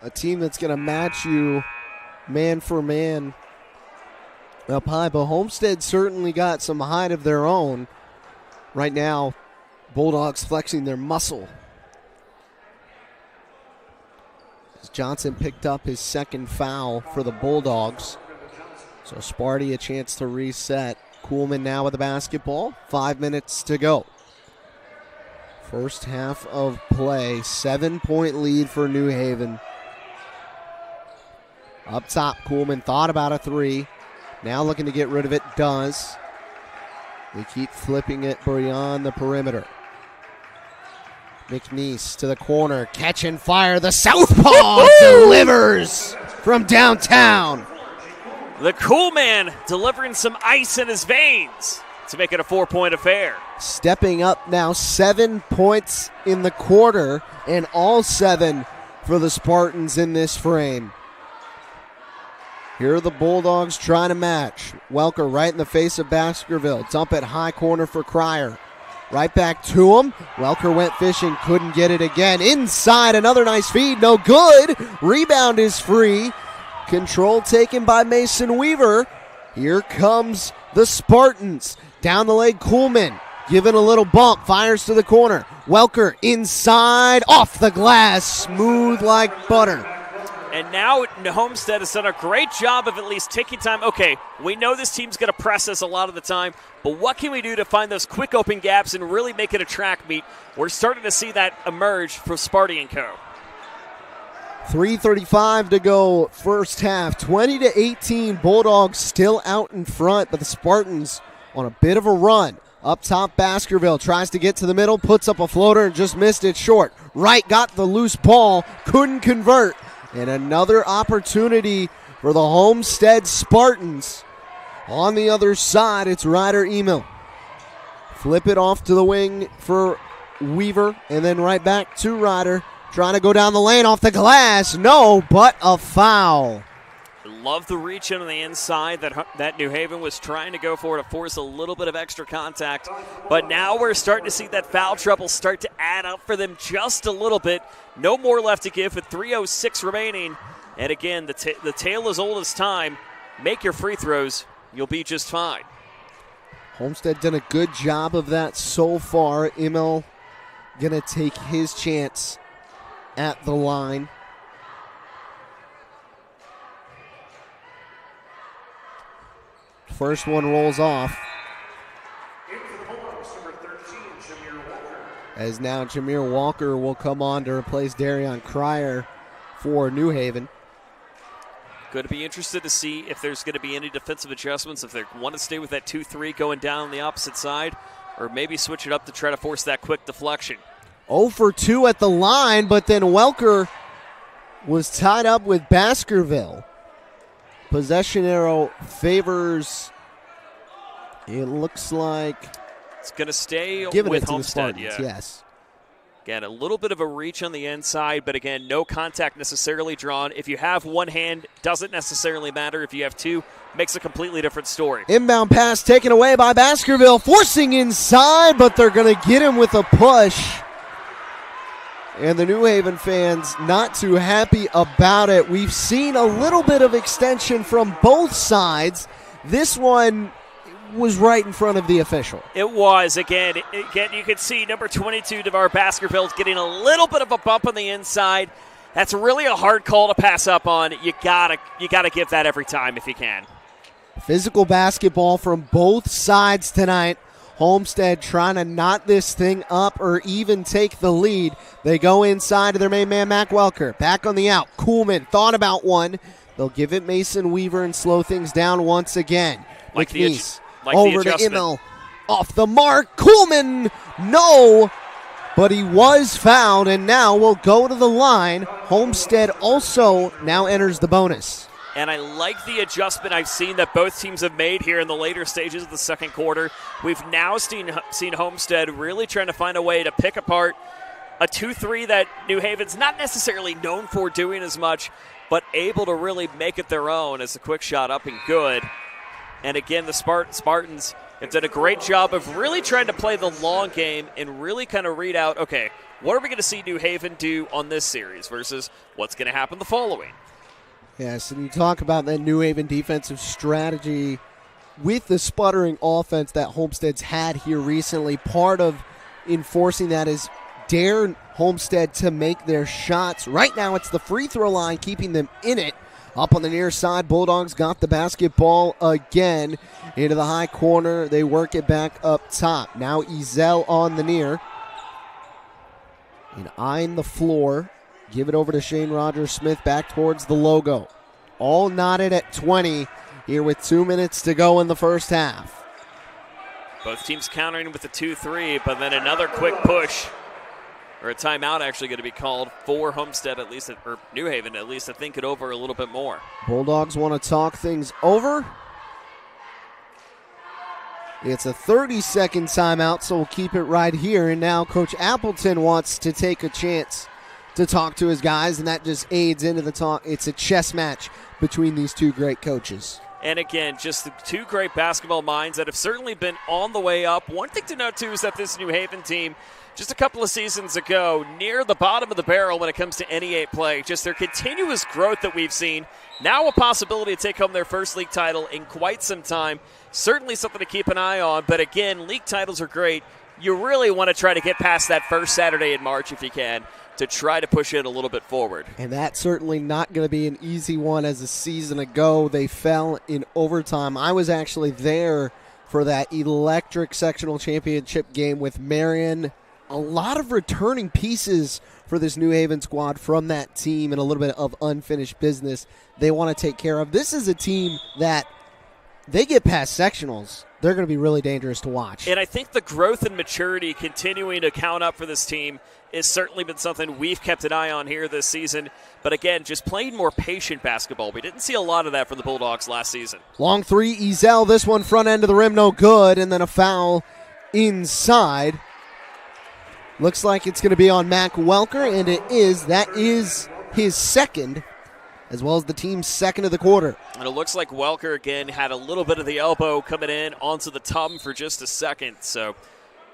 A team that's going to match you man for man up high. But Homestead certainly got some height of their own. Right now, Bulldogs flexing their muscle. As Johnson picked up his second foul for the Bulldogs. So Sparty a chance to reset. Kuhlman now with the basketball. 5 minutes to go. First half of play. 7-point lead for New Haven. Up top, Kuhlman thought about a three. Now looking to get rid of it. Does. They keep flipping it beyond the perimeter. McNeese to the corner. Catch and fire. The southpaw delivers from downtown. The cool man delivering some ice in his veins to make it a 4-point affair. Stepping up now, 7 points in the quarter, and all 7 for the Spartans in this frame. Here are the Bulldogs trying to match. Welker right in the face of Baskerville. Dump it high corner for Cryer. Right back to him. Welker went fishing, couldn't get it again. Inside, another nice feed, no good. Rebound is free. Control taken by Mason Weaver. Here comes the Spartans. Down the leg, Kuhlman. Giving a little bump, fires to the corner. Welker inside, off the glass, smooth like butter. And now Homestead has done a great job of at least taking time. Okay, we know this team's going to press us a lot of the time, but what can we do to find those quick open gaps and really make it a track meet? We're starting to see that emerge for Sparty & Co. 3:35 to go first half. 20-18, Bulldogs still out in front, but the Spartans on a bit of a run. Up top, Baskerville tries to get to the middle, puts up a floater and just missed it short. Wright got the loose ball, couldn't convert. And another opportunity for the Homestead Spartans. On the other side, it's Ryder Emil. Flip it off to the wing for Weaver, and then right back to Ryder. Trying to go down the lane off the glass. No, but a foul. Love the reach in on the inside that New Haven was trying to go for to force a little bit of extra contact. But now we're starting to see that foul trouble start to add up for them just a little bit. No more left to give with 3:06 remaining. And again, the tale is old as time. Make your free throws. You'll be just fine. Homestead done a good job of that so far. Emil going to take his chance at the line. First one rolls off. As now Jameer Walker will come on to replace Darion Cryer for New Haven. Going to be interested to see if there's going to be any defensive adjustments, if they want to stay with that 2-3 going down on the opposite side, or maybe switch it up to try to force that quick deflection. 0 for 2 at the line, but then Welker was tied up with Baskerville. Possession arrow favors, it looks like, it's going to stay giving with it to Homestead. the Spartans, yes. Again, a little bit of a reach on the inside, but again, no contact necessarily drawn. If you have one hand, doesn't necessarily matter. If you have two, makes a completely different story. Inbound pass taken away by Baskerville, forcing inside, but they're going to get him with a push. And the New Haven fans not too happy about it. We've seen a little bit of extension from both sides. This one was right in front of the official. It was. Again, you can see number 22, DeVar Baskerville's getting a little bit of a bump on the inside. That's really a hard call to pass up on. You gotta give that every time if you can. Physical basketball from both sides tonight. Homestead trying to knot this thing up or even take the lead. They go inside to their main man, Mac Welker. Back on the out. Kuhlman thought about one. They'll give it Mason Weaver and slow things down once again. McNeese over to Immel. Off the mark. Kuhlman, no. But he was fouled and now will go to the line. Homestead also now enters the bonus. And I like the adjustment I've seen that both teams have made here in the later stages of the second quarter. We've now seen Homestead really trying to find a way to pick apart a 2-3 that New Haven's not necessarily known for doing as much, but able to really make it their own as a quick shot up and good. And again, the Spartans have done a great job of really trying to play the long game and really kind of read out, okay, what are we going to see New Haven do on this series versus what's going to happen the following? Yes, and you talk about that New Haven defensive strategy with the sputtering offense that Homestead's had here recently. Part of enforcing that is dare Homestead to make their shots. Right now it's the free throw line keeping them in it. Up on the near side, Bulldogs got the basketball again into the high corner. They work it back up top. Now Ezel on the near. And eyeing the floor. Give it over to Shane Rogers-Smith back towards the logo. All knotted at 20 here with 2 minutes to go in the first half. Both teams countering with the 2-3, but then another quick push. Or a timeout actually going to be called for Homestead, at least, or New Haven, at least, to think it over a little bit more. Bulldogs want to talk things over. It's a 30-second timeout, so we'll keep it right here. And now Coach Appleton wants to take a chance to talk to his guys, and that just aids into the talk. It's a chess match between these two great coaches. And again, just the two great basketball minds that have certainly been on the way up. One thing to note, too, is that this New Haven team, just a couple of seasons ago, near the bottom of the barrel when it comes to NE8 play. Just their continuous growth that we've seen. Now a possibility to take home their first league title in quite some time. Certainly something to keep an eye on. But again, league titles are great. You really want to try to get past that first Saturday in March if you can, to try to push it a little bit forward. And that's certainly not going to be an easy one. As a season ago, they fell in overtime. I was actually there for that electric sectional championship game with Marion. A lot of returning pieces for this New Haven squad from that team and a little bit of unfinished business they want to take care of. This is a team that they get past sectionals, they're going to be really dangerous to watch. And I think the growth and maturity continuing to count up for this team has certainly been something we've kept an eye on here this season. But again, just playing more patient basketball. We didn't see a lot of that from the Bulldogs last season. Long three, Ezel. This one front end of the rim, no good. And then a foul inside. Looks like it's going to be on Mac Welker, and it is. That is his second, as well as the team's second of the quarter. And it looks like Welker, again, had a little bit of the elbow coming in onto the tum for just a second. So,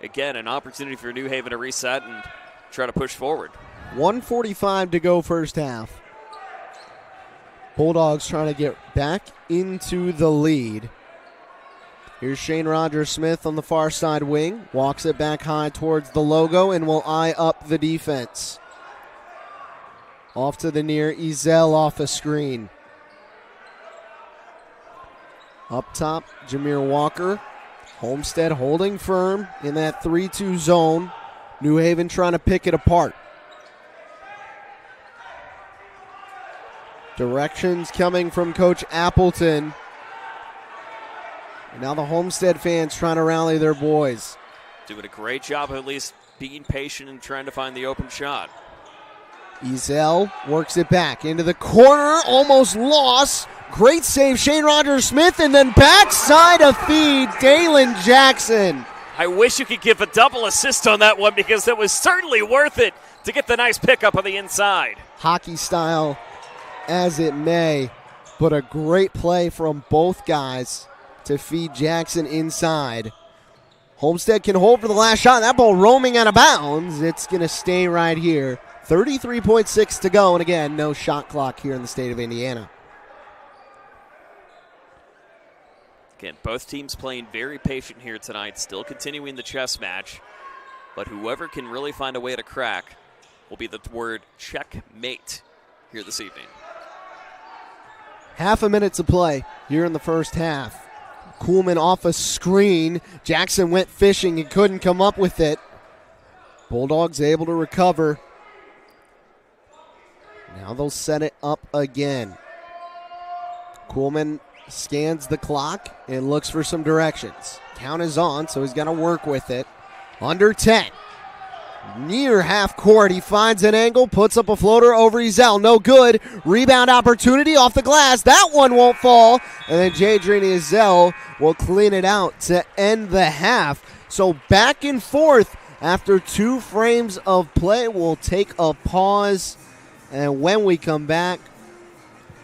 again, an opportunity for New Haven to reset and try to push forward. 1:45 to go first half. Bulldogs trying to get back into the lead. Here's Shane Rogers-Smith on the far side wing. Walks it back high towards the logo and will eye up the defense. Off to the near, Ezel off a screen. Up top, Jameer Walker. Homestead holding firm in that 3-2 zone. New Haven trying to pick it apart. Directions coming from Coach Appleton. And now the Homestead fans trying to rally their boys. Doing a great job of at least being patient and trying to find the open shot. Ezel works it back into the corner, almost lost. Great save, Shane Rogers-Smith, and then backside a feed, Dalen Jackson. I wish you could give a double assist on that one because that was certainly worth it to get the nice pickup on the inside. Hockey style as it may, but a great play from both guys to feed Jackson inside. Homestead can hold for the last shot. That ball roaming out of bounds. It's going to stay right here. 33.6 to go, and again, no shot clock here in the state of Indiana. Again, both teams playing very patient here tonight, still continuing the chess match. But whoever can really find a way to crack will be the word checkmate here this evening. Half a minute to play here in the first half. Kuhlman off a screen. Jackson went fishing and couldn't come up with it. Bulldogs able to recover. Now they'll set it up again. Kuhlman scans the clock and looks for some directions. Count is on, so he's got to work with it. Under 10. Near half court, he finds an angle, puts up a floater over Ezel. No good. Rebound opportunity off the glass. That one won't fall. And then Jadrian Ezel will clean it out to end the half. So back and forth after 2 frames of play. We'll take a pause. And when we come back,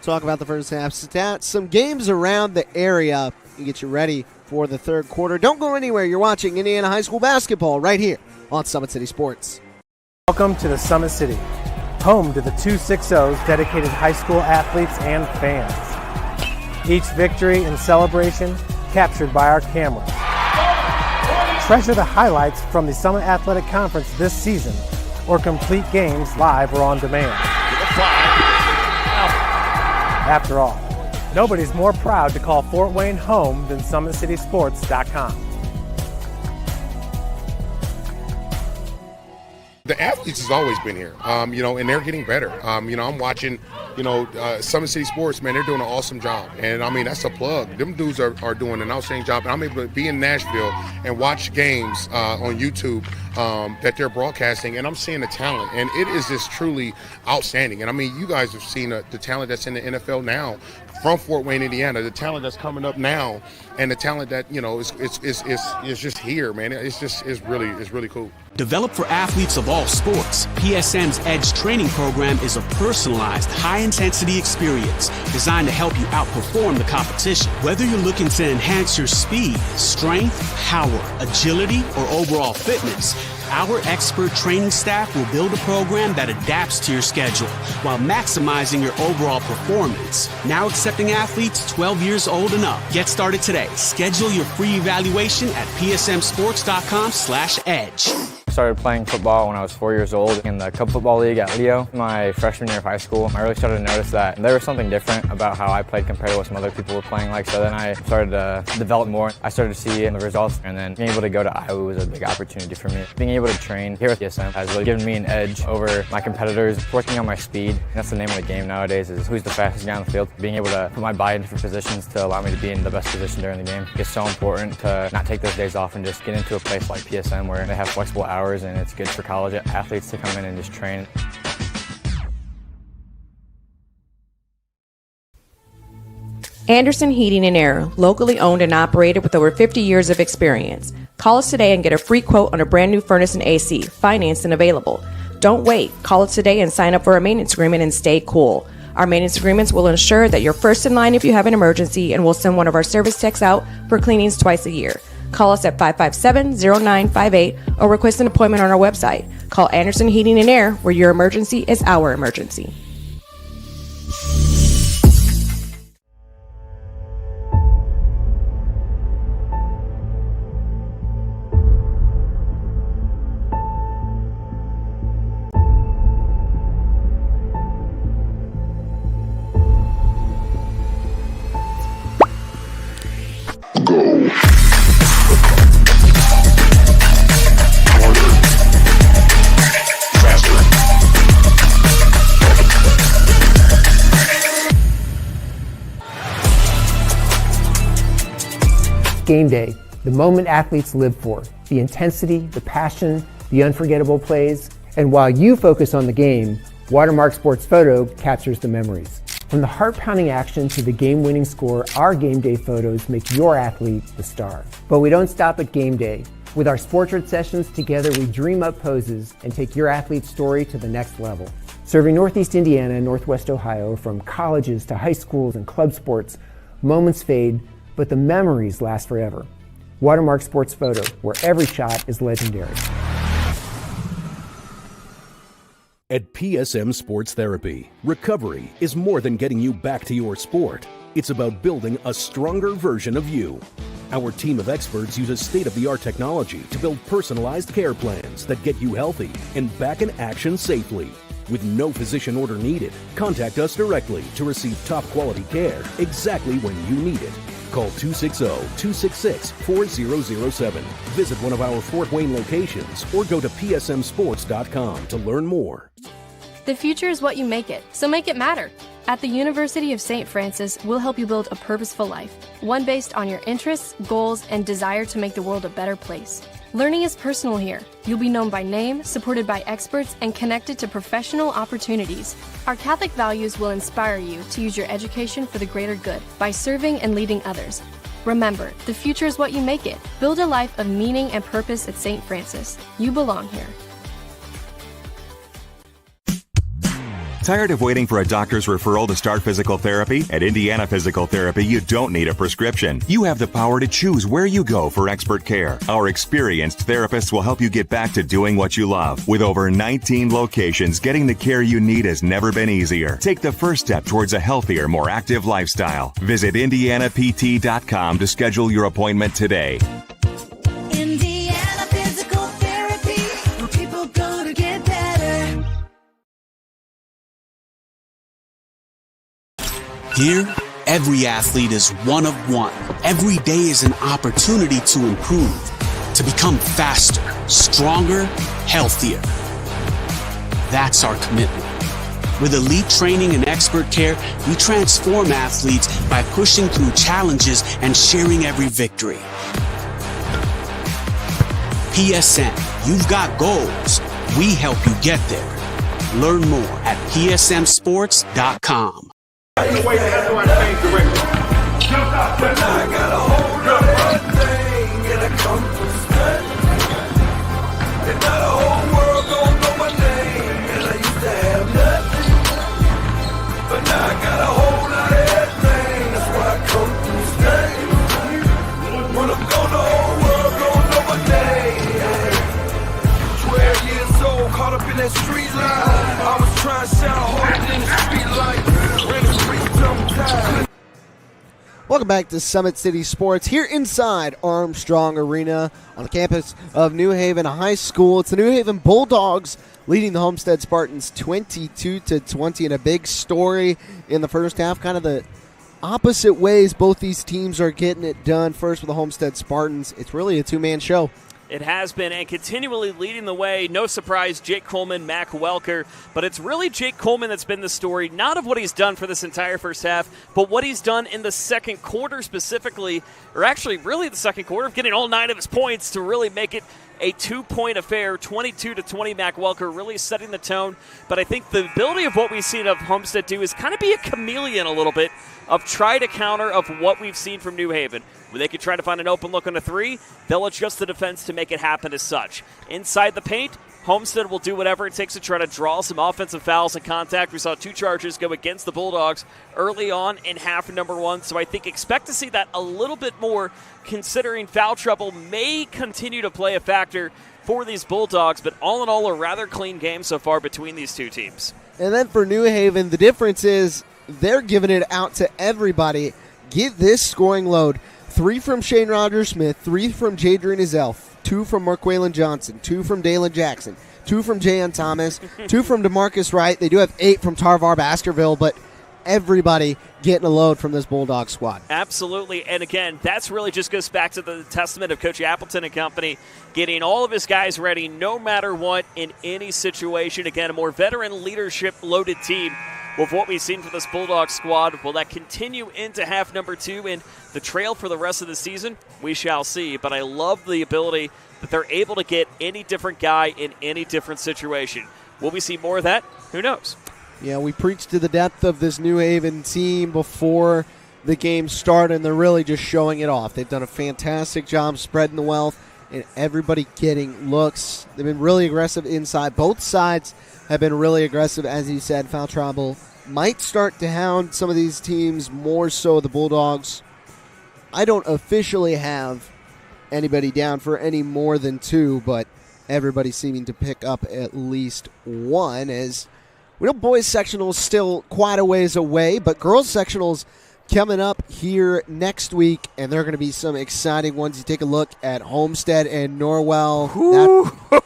talk about the first half stats, some games around the area and get you ready for the third quarter. Don't go anywhere. You're watching Indiana High School basketball right here on Summit City Sports. Welcome to the Summit City, home to the 260's dedicated high school athletes and fans. Each victory and celebration captured by our cameras. Treasure the highlights from the Summit Athletic Conference this season or complete games live or on demand. After all, nobody's more proud to call Fort Wayne home than SummitCitySports.com. The athletes has always been here, and they're getting better. I'm watching, Summit City Sports, man, they're doing an awesome job. And, that's a plug. Them dudes are doing an outstanding job. And I'm able to be in Nashville and watch games on YouTube that they're broadcasting, and I'm seeing the talent. And it is just truly outstanding. And, you guys have seen the talent that's in the NFL now from Fort Wayne, Indiana, the talent that's coming up now, and the talent that, is just here, man. It's really cool. Developed for athletes of all sports, PSM's Edge training program is a personalized, high-intensity experience designed to help you outperform the competition. Whether you're looking to enhance your speed, strength, power, agility, or overall fitness, our expert training staff will build a program that adapts to your schedule while maximizing your overall performance. Now accepting athletes 12 years old and up. Get started today. Schedule your free evaluation at psmsports.com/edge. I started playing football when I was 4 years old in the Cub Football League at Leo. My freshman year of high school, I really started to notice that there was something different about how I played compared to what some other people were playing like. So then I started to develop more. I started to see the results, and then being able to go to Iowa was a big opportunity for me. Being able to train here at PSM has really given me an edge over my competitors, working on my speed. And that's the name of the game nowadays, is who's the fastest guy on the field. Being able to put my body in different positions to allow me to be in the best position during the game. It's so important to not take those days off and just get into a place like PSM where they have flexible hours, and it's good for college athletes to come in and just train. Anderson Heating and Air, locally owned and operated with over 50 years of experience. Call us today and get a free quote on a brand new furnace and AC, financed and available. Don't wait. Call us today and sign up for a maintenance agreement and stay cool. Our maintenance agreements will ensure that you're first in line if you have an emergency, and we'll send one of our service techs out for cleanings twice a year. Call us at 557-0958 or request an appointment on our website. Call Anderson Heating and Air, where your emergency is our emergency. Go. Game day, the moment athletes live for, the intensity, the passion, the unforgettable plays, and while you focus on the game, Watermark Sports Photo captures the memories. From the heart-pounding action to the game-winning score, our game day photos make your athlete the star. But we don't stop at game day. With our Sportrait sessions, together we dream up poses and take your athlete's story to the next level. Serving Northeast Indiana and Northwest Ohio, from colleges to high schools and club sports, moments fade, but the memories last forever. Watermark Sports Photo, where every shot is legendary. At PSM Sports Therapy, recovery is more than getting you back to your sport. It's about building a stronger version of you. Our team of experts uses state-of-the-art technology to build personalized care plans that get you healthy and back in action safely. With no physician order needed, contact us directly to receive top-quality care exactly when you need it. Call 260-266-4007. Visit one of our Fort Wayne locations or go to psmsports.com to learn more. The future is what you make it, so make it matter. At the University of St. Francis, we'll help you build a purposeful life, one based on your interests, goals, and desire to make the world a better place. Learning is personal here. You'll be known by name, supported by experts, and connected to professional opportunities. Our Catholic values will inspire you to use your education for the greater good by serving and leading others. Remember, the future is what you make it. Build a life of meaning and purpose at St. Francis. You belong here. Tired of waiting for a doctor's referral to start physical therapy? At Indiana Physical Therapy, you don't need a prescription. You have the power to choose where you go for expert care. Our experienced therapists will help you get back to doing what you love. With over 19 locations, getting the care you need has never been easier. Take the first step towards a healthier, more active lifestyle. Visit IndianaPT.com to schedule your appointment today. Indiana Physical Therapy, where people go to get better. Here, every athlete is one of one. Every day is an opportunity to improve, to become faster, stronger, healthier. That's our commitment. With elite training and expert care, we transform athletes by pushing through challenges and sharing every victory. PSN, you've got goals. We help you get there. Learn more at psmsports.com. But I got a whole lot of thing and I come from stud. And now the whole world gon' know my name. And I used to have nothing, but now I got a whole lot of everything. That's why I come from stud. When I'm gone, the whole world gon' know my name. 12 years old, caught up in that street life. I was trying to sound harder than the street light. Welcome back to Summit City Sports here inside Armstrong Arena on the campus of New Haven High School. It's the New Haven Bulldogs leading the Homestead Spartans 22-20 in a big story in the first half. Kind of the opposite ways both these teams are getting it done. First with the Homestead Spartans, it's really a two-man show. It has been, and continually leading the way. No surprise, Jake Coleman, Mac Welker. But it's really Jake Coleman that's been the story, not of what he's done for this entire first half, but what he's done in the second quarter specifically, or actually really the second quarter, of getting all 9 of his points to really make it a 2-point affair. 22-20, Mac Welker really setting the tone. But I think the ability of what we've seen of Homestead do is kind of be a chameleon a little bit, of try to counter of what we've seen from New Haven. When they can try to find an open look on a 3, they'll adjust the defense to make it happen as such. Inside the paint, Homestead will do whatever it takes to try to draw some offensive fouls and contact. We saw 2 charges go against the Bulldogs early on in half number 1, so I think expect to see that a little bit more, considering foul trouble may continue to play a factor for these Bulldogs, but all in all, a rather clean game so far between these two teams. And then for New Haven, the difference is they're giving it out to everybody. Get this scoring load. 3 from Shane Rogers-Smith, 3 from Jadrian Ezelf, 2 from Marquaylin Johnson, 2 from Dalen Jackson, 2 from Jayon Thomas, 2 from DeMarcus Wright. They do have 8 from Tarvar Baskerville, but everybody getting a load from this Bulldog squad. Absolutely. And again, that's really just goes back to the testament of Coach Appleton and company getting all of his guys ready no matter what in any situation. Again, a more veteran leadership loaded team with what we've seen from this Bulldog squad. Will that continue into half number 2 and the trail for the rest of the season? We shall see. But I love the ability that they're able to get any different guy in any different situation. Will we see more of that? Who knows? Yeah, we preached to the depth of this New Haven team before the game started, and they're really just showing it off. They've done a fantastic job spreading the wealth and everybody getting looks. They've been really aggressive inside. Both sides have been really aggressive. As you said, foul trouble might start to hound some of these teams, more so the Bulldogs. I don't officially have anybody down for any more than 2, but everybody's seeming to pick up at least 1, as we know boys sectionals still quite a ways away, but girls sectionals coming up here next week, and there are going to be some exciting ones. You take a look at Homestead and Norwell.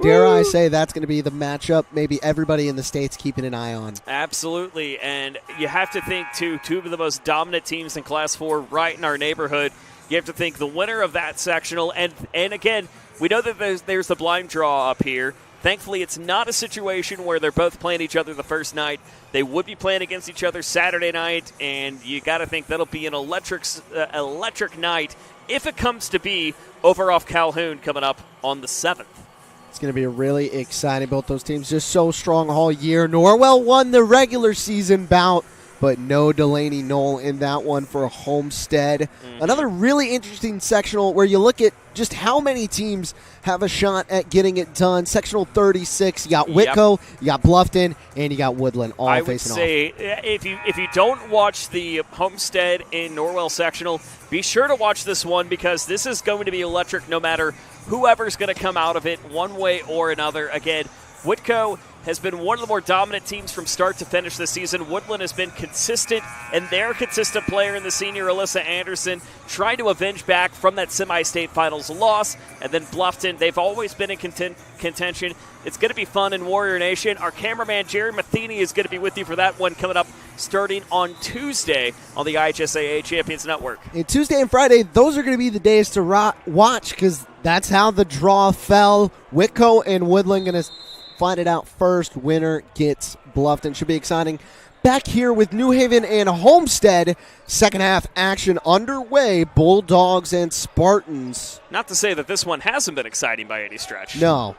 Dare I say that's going to be the matchup maybe everybody in the State's keeping an eye on. Absolutely, and you have to think, too, 2 of the most dominant teams in Class 4 right in our neighborhood. You have to think the winner of that sectional, and again, we know that there's the blind draw up here. Thankfully, it's not a situation where they're both playing each other the first night. They would be playing against each other Saturday night, and you got to think that'll be an electric night if it comes to be over off Calhoun coming up on the 7th. It's going to be really exciting. Both those teams just so strong all year. Norwell won the regular season bout, but no Delaney Knoll in that one for Homestead. Mm-hmm. Another really interesting sectional where you look at just how many teams have a shot at getting it done. Sectional 36, you got Whitco, you got Bluffton, and you got Woodland all facing off. I would say if you don't watch the Homestead and Norwell sectional, be sure to watch this one because this is going to be electric no matter whoever's going to come out of it one way or another. Again, Whitco has been one of the more dominant teams from start to finish this season. Woodland has been consistent, and their consistent player in the senior Alyssa Anderson trying to avenge back from that semi-state finals loss. And then Bluffton, they've always been in contention. It's going to be fun in Warrior Nation. Our cameraman, Jerry Matheny, is going to be with you for that one coming up starting on Tuesday on the IHSAA Champions Network. And Tuesday and Friday, those are going to be the days to watch because that's how the draw fell. Whitco and Woodland going to find it out first. Winner gets Bluffton. Should be exciting. Back here with New Haven and Homestead. Second half action underway. Bulldogs and Spartans. Not to say that this one hasn't been exciting by any stretch. No.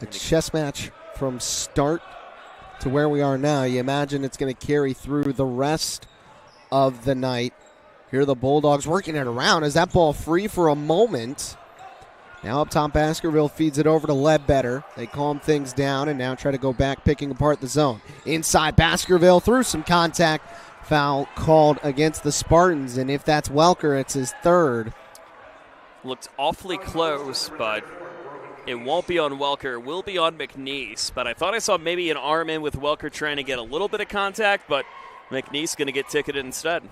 A chess match from start to where we are now. You imagine it's going to carry through the rest of the night. Here are the Bulldogs working it around. Is that ball free for a moment? Now up top, Baskerville feeds it over to Ledbetter. They calm things down and now try to go back, picking apart the zone. Inside, Baskerville through some contact. Foul called against the Spartans, and if that's Welker, it's his third. Looked awfully close, but it won't be on Welker. It will be on McNeese. But I thought I saw maybe an arm in with Welker trying to get a little bit of contact, but McNeese going to get ticketed instead.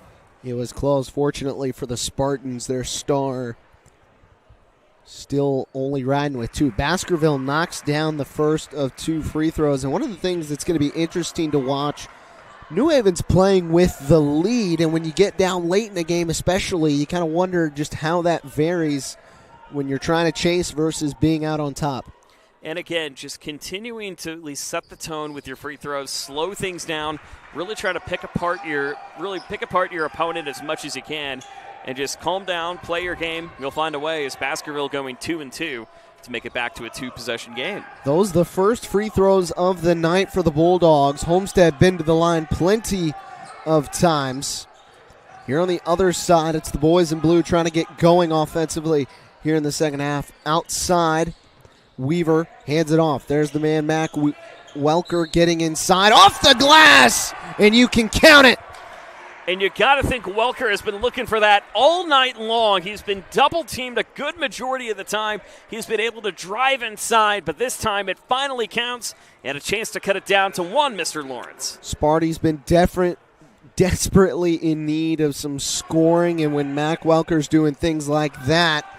It was close. Fortunately for the Spartans, their star still only riding with 2. Baskerville knocks down the first of 2 free throws. And one of the things that's going to be interesting to watch, New Haven's playing with the lead. And when you get down late in the game especially, you kind of wonder just how that varies when you're trying to chase versus being out on top. And again, just continuing to at least set the tone with your free throws, slow things down, really try to pick apart your opponent as much as you can. And just calm down, play your game. You'll find a way. As Baskerville going 2-2 to make it back to a 2-possession game. Those the first free throws of the night for the Bulldogs. Homestead been to the line plenty of times. Here on the other side, it's the boys in blue trying to get going offensively here in the second half. Outside, Weaver hands it off. There's the man, Mac Welker, getting inside. Off the glass! And you can count it. And you got to think Welker has been looking for that all night long. He's been double-teamed a good majority of the time. He's been able to drive inside, but this time it finally counts and a chance to cut it down to 1, Mr. Lawrence. Sparty's been desperately in need of some scoring, and when Mac Welker's doing things like that,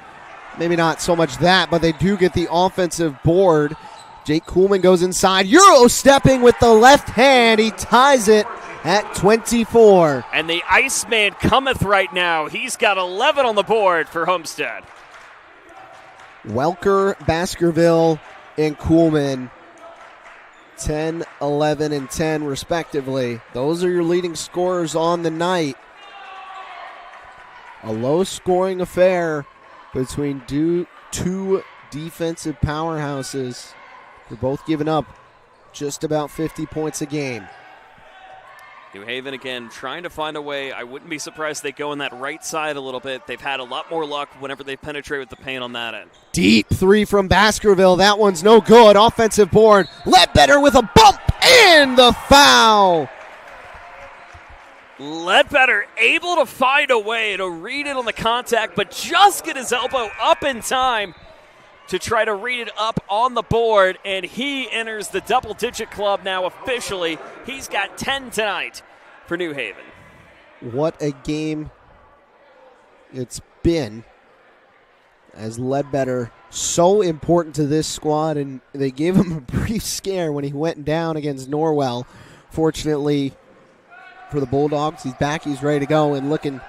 maybe not so much that, but they do get the offensive board. Jake Kuhlman goes inside. Euro stepping with the left hand. He ties it at 24. And the Iceman cometh right now. He's got 11 on the board for Homestead. Welker, Baskerville, and Kuhlman, 10, 11, and 10 respectively. Those are your leading scorers on the night. A low-scoring affair between two defensive powerhouses. They're both giving up just about 50 points a game. New Haven, again, trying to find a way. I wouldn't be surprised if they go on that right side a little bit. They've had a lot more luck whenever they penetrate with the paint on that end. Deep three from Baskerville. That one's no good. Offensive board. Ledbetter with a bump and the foul. Ledbetter able to find a way to read it on the contact, but just get his elbow up in time to try to read it up on the board, and he enters the double-digit club now officially. He's got 10 tonight for New Haven. What a game it's been, as Ledbetter, so important to this squad, and they gave him a brief scare when he went down against Norwell. Fortunately for the Bulldogs, he's back, he's ready to go, and looking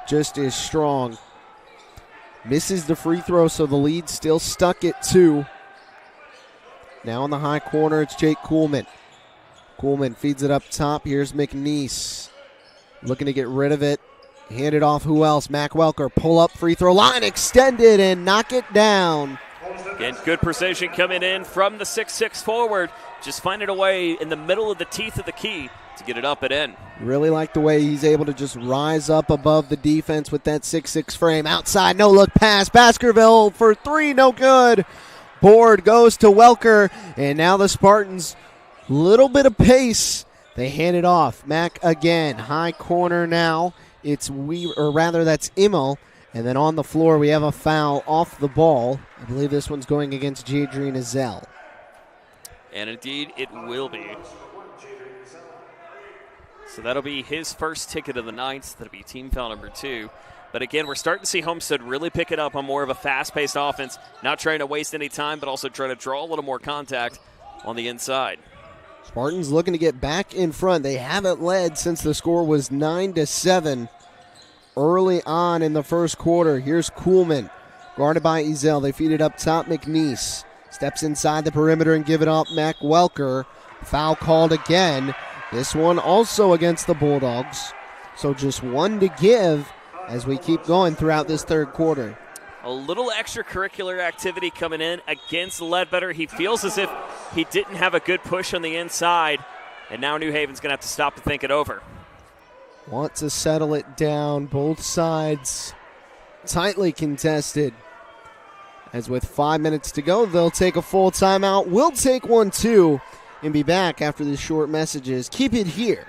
just as strong. Misses the free throw, so the lead still stuck at 2. Now in the high corner, it's Jake Kuhlman. Kuhlman feeds it up top. Here's McNeese. Looking to get rid of it. Hand it off, who else? Mac Welker. Pull up, free throw line extended, and knock it down. Again, good precision coming in from the 6'6 forward. Just finding a way in the middle of the teeth of the key to get it up and in. Really like the way he's able to just rise up above the defense with that 6'6 frame. Outside, no look pass. Baskerville for 3, no good. Board goes to Welker, and now the Spartans, little bit of pace. They hand it off. Mack again, high corner now. It's that's Immel. And then on the floor, we have a foul off the ball. I believe this one's going against Jadrian Azell. And indeed, it will be. So that'll be his first ticket of the night. That'll be team foul number 2. But again, we're starting to see Homestead really pick it up on more of a fast-paced offense, not trying to waste any time, but also trying to draw a little more contact on the inside. Spartans looking to get back in front. They haven't led since the score was 9-7 early on in the first quarter. Here's Kuhlman, guarded by Ezell. They feed it up top. McNeese steps inside the perimeter and give it up. Mac Welker. Foul called again. This one also against the Bulldogs. So just one to give as we keep going throughout this third quarter. A little extracurricular activity coming in against Ledbetter. He feels as if he didn't have a good push on the inside, and now New Haven's going to have to stop to think it over. Want to settle it down. Both sides tightly contested. As with 5 minutes to go, they'll take a full timeout. We'll take one too and be back after these short messages. Keep it here.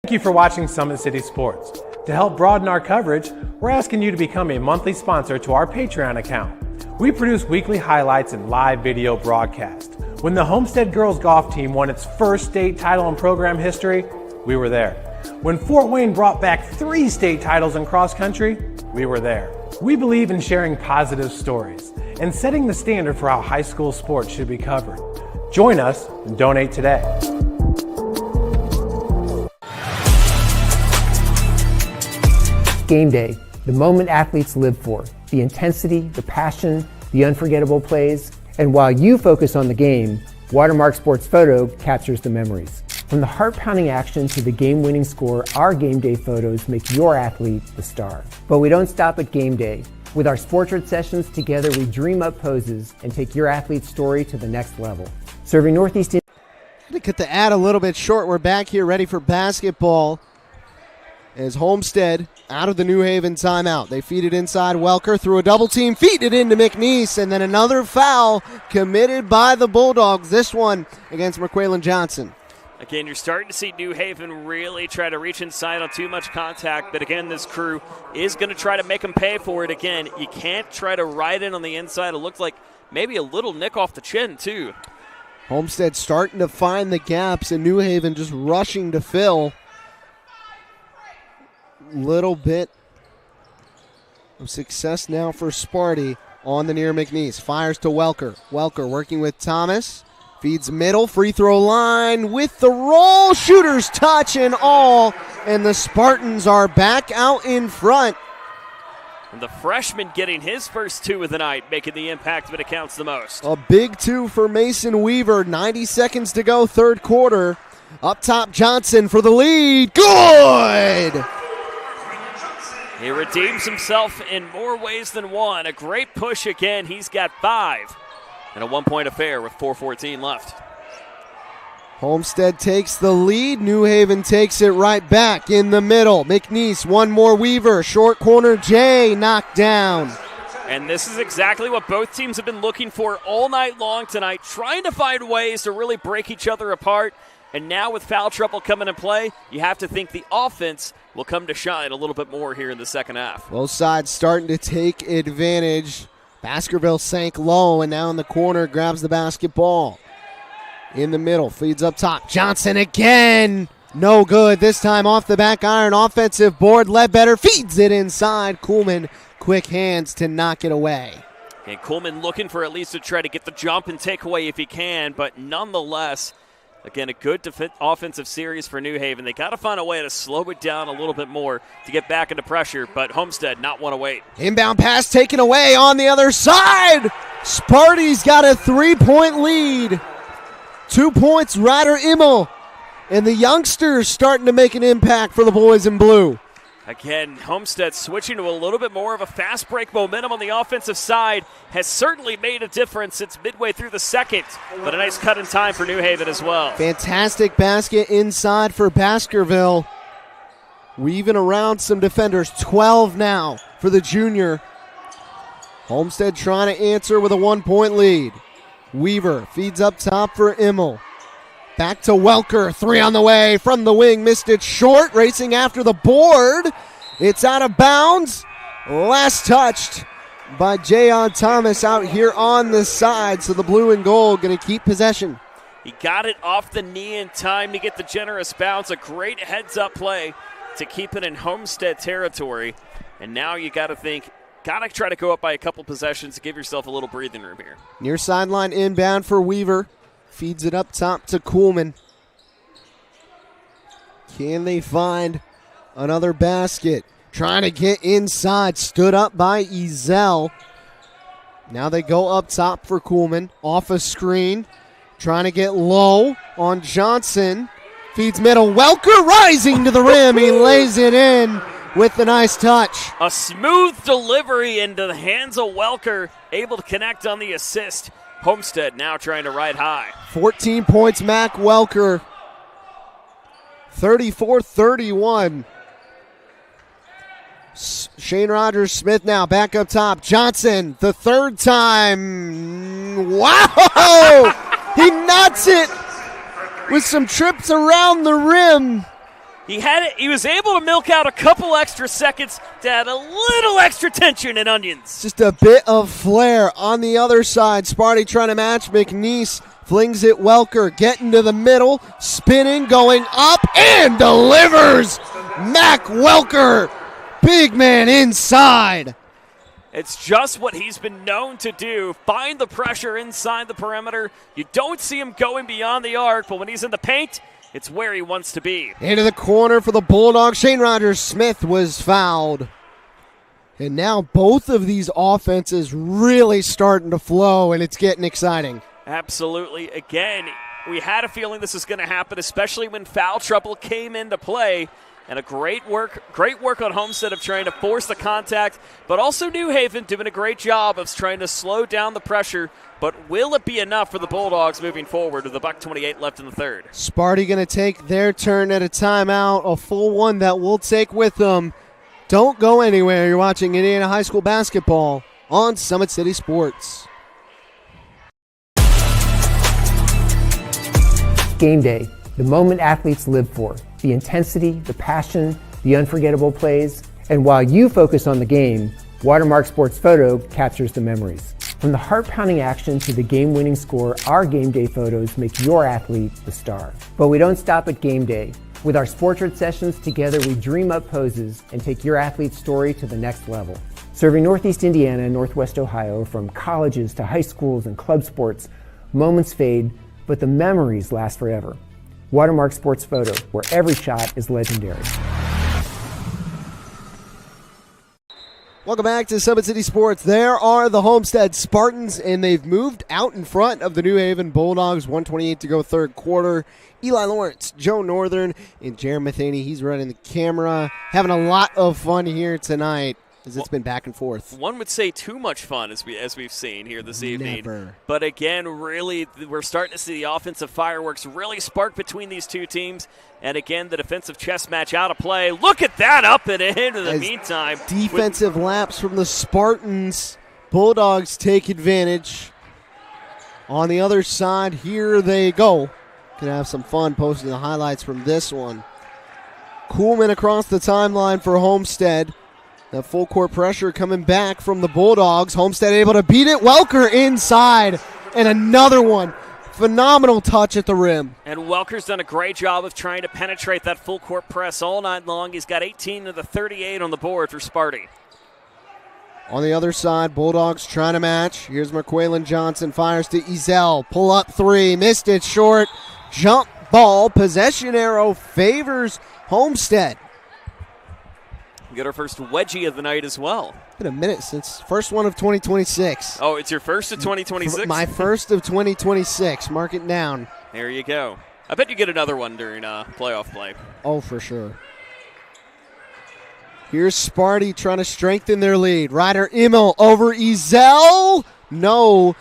Thank you for watching Summit City Sports. To help broaden our coverage, we're asking you to become a monthly sponsor to our Patreon account. We produce weekly highlights and live video broadcasts. When the Homestead girls golf team won its first state title in program history, we were there. When Fort Wayne brought back 3 state titles in cross country, we were there. We believe in sharing positive stories and setting the standard for how high school sports should be covered. Join us and donate today. Game day, the moment athletes live for, the intensity, the passion, the unforgettable plays. And while you focus on the game, Watermark Sports Photo captures the memories. From the heart-pounding action to the game-winning score, our game day photos make your athlete the star. But we don't stop at game day. With our Sportrait sessions, together we dream up poses and take your athlete's story to the next level. Serving Northeast Indiana. Had to cut the ad a little bit short. We're back here ready for basketball. As Homestead out of the New Haven timeout. They feed it inside. Welker through a double team, feed it into McNeese, and then another foul committed by the Bulldogs. This one against McQuaylen Johnson. Again, you're starting to see New Haven really try to reach inside on too much contact, but again, this crew is going to try to make them pay for it. Again, you can't try to ride in on the inside. It looked like maybe a little nick off the chin, too. Homestead starting to find the gaps, and New Haven just rushing to fill. Little bit of success now for Sparty on the near McNeese. Fires to Welker. Welker working with Thomas. Feeds middle. Free throw line with the roll. Shooter's touch and all. And the Spartans are back out in front. And the freshman getting his first 2 of the night, making the impact when it counts the most. A big 2 for Mason Weaver. 90 seconds to go, third quarter. Up top, Johnson for the lead. Good! He redeems himself in more ways than one. A great push again. He's got 5. And a 1-point affair with 4:14 left. Homestead takes the lead. New Haven takes it right back in the middle. McNeese, one more Weaver. Short corner, Jay knocked down. And this is exactly what both teams have been looking for all night long tonight, trying to find ways to really break each other apart. And now with foul trouble coming in play, you have to think the offense will come to shine a little bit more here in the second half. Both sides starting to take advantage. Baskerville sank low and now in the corner grabs the basketball. In the middle, feeds up top. Johnson again. No good. This time off the back iron. Offensive board. Ledbetter feeds it inside. Kuhlman, quick hands to knock it away. And Kuhlman looking for at least to try to get the jump and take away if he can, but nonetheless, again, a good offensive series for New Haven. They got to find a way to slow it down a little bit more to get back into pressure, but Homestead not want to wait. Inbound pass taken away on the other side. Sparty's got a 3-point lead. 2 points, Ryder Immel. And the youngsters starting to make an impact for the boys in blue. Again, Homestead switching to a little bit more of a fast break momentum on the offensive side has certainly made a difference since midway through the second, but a nice cut in time for New Haven as well. Fantastic basket inside for Baskerville. Weaving around some defenders. 12 now for the junior. Homestead trying to answer with a 1-point lead. Weaver feeds up top for Immel. Back to Welker, 3 on the way from the wing, missed it short, racing after the board. It's out of bounds. Last touched by Jayon Thomas out here on the side, so the blue and gold going to keep possession. He got it off the knee in time to get the generous bounce. A great heads-up play to keep it in Homestead territory. And now you got to think, got to try to go up by a couple possessions to give yourself a little breathing room here. Near sideline inbound for Weaver. Feeds it up top to Kuhlman. Can they find another basket? Trying to get inside. Stood up by Ezel. Now they go up top for Kuhlman. Off a screen. Trying to get low on Johnson. Feeds middle. Welker rising to the rim. He lays it in with the nice touch. A smooth delivery into the hands of Welker. Able to connect on the assist. Homestead now trying to ride high. 14 points, Mac Welker. 34-31. Shane Rogers-Smith now back up top. Johnson, the third time. Wow! He knots it with some trips around the rim. He had it. He was able to milk out a couple extra seconds to add a little extra tension and onions. Just a bit of flair on the other side. Sparty trying to match. McNeese flings it. Welker getting to the middle, spinning, going up, and delivers. Mac Welker, big man inside. It's just what he's been known to do. Find the pressure inside the perimeter. You don't see him going beyond the arc, but when he's in the paint, it's where he wants to be. Into the corner for the Bulldogs. Shane Rogers-Smith was fouled. And now both of these offenses really starting to flow, and it's getting exciting. Absolutely. Again, we had a feeling this was going to happen, especially when foul trouble came into play. And a great work on Homestead of trying to force the contact, but also New Haven doing a great job of trying to slow down the pressure. But will it be enough for the Bulldogs moving forward with $1:28 left in the third? Sparty going to take their turn at a timeout, a full one that we'll take with them. Don't go anywhere. You're watching Indiana High School basketball on Summit City Sports. Game day, the moment athletes live for. The intensity, the passion, the unforgettable plays. And while you focus on the game, Watermark Sports Photo captures the memories. From the heart-pounding action to the game-winning score, our game day photos make your athlete the star. But we don't stop at game day. With our Sportrait sessions, together we dream up poses and take your athlete's story to the next level. Serving Northeast Indiana and Northwest Ohio, from colleges to high schools and club sports, moments fade, but the memories last forever. Watermark Sports Photo, where every shot is legendary. Welcome back to Summit City Sports. There are the Homestead Spartans, and they've moved out in front of the New Haven Bulldogs. 1:28 to go, third quarter. Eli Lawrence, Joe Northern, and Jeff Mahoney. He's running the camera. Having a lot of fun here tonight, as it's been back and forth. One would say too much fun, as we've seen here this evening. Never. But again, really, we're starting to see the offensive fireworks really spark between these two teams. And again, the defensive chess match out of play. Look at that, up and in the meantime. Defensive laps from the Spartans. Bulldogs take advantage. On the other side, here they go. Gonna have some fun posting the highlights from this one. Kuhlman across the timeline for Homestead. That full court pressure coming back from the Bulldogs. Homestead able to beat it. Welker inside. And another one. Phenomenal touch at the rim. And Welker's done a great job of trying to penetrate that full court press all night long. He's got 18 of the 38 on the board for Sparty. On the other side, Bulldogs trying to match. Here's McQuaylen Johnson. Fires to Ezel. Pull up three. Missed it short. Jump ball. Possession arrow favors Homestead. We get our first wedgie of the night as well. Been a minute since first one of 2026. Oh, it's your first of 2026? My first of 2026. Mark it down. There you go. I bet you get another one during playoff play. Oh, for sure. Here's Sparty trying to strengthen their lead. Ryder Immel over Ezel. No.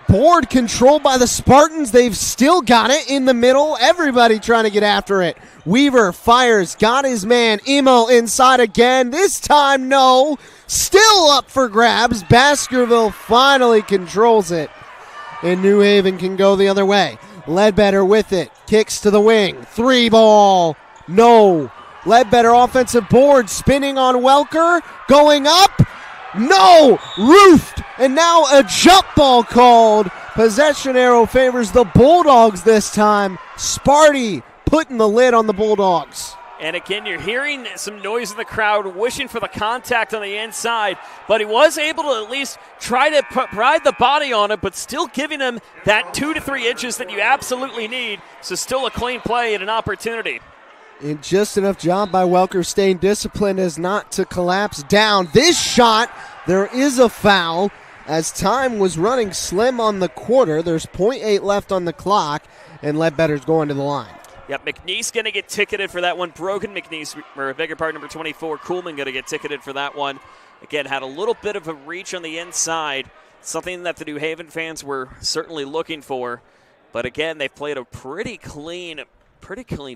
Board controlled by the Spartans. They've still got it in the middle. Everybody trying to get after it. Weaver fires. Got his man. Immel inside again. This time, no. Still up for grabs. Baskerville finally controls it. And New Haven can go the other way. Ledbetter with it. Kicks to the wing. Three ball. No. Ledbetter offensive board. Spinning on Welker. Going up. No. Roofed. And now a jump ball called. Possession arrow favors the Bulldogs this time. Sparty putting the lid on the Bulldogs. And again, you're hearing some noise in the crowd, wishing for the contact on the inside, but he was able to at least try to ride the body on it, but still giving him that 2 to 3 inches that you absolutely need. So still a clean play and an opportunity. And just enough job by Welker staying disciplined as not to collapse down. This shot, there is a foul as time was running slim on the quarter. There's 0.8 left on the clock, and Ledbetter's going to the line. Yep, McNeese going to get ticketed for that one. Brogan McNeese, or bigger part, number 24. Kuhlman going to get ticketed for that one. Again, had a little bit of a reach on the inside, something that the New Haven fans were certainly looking for. But again, they've played a pretty clean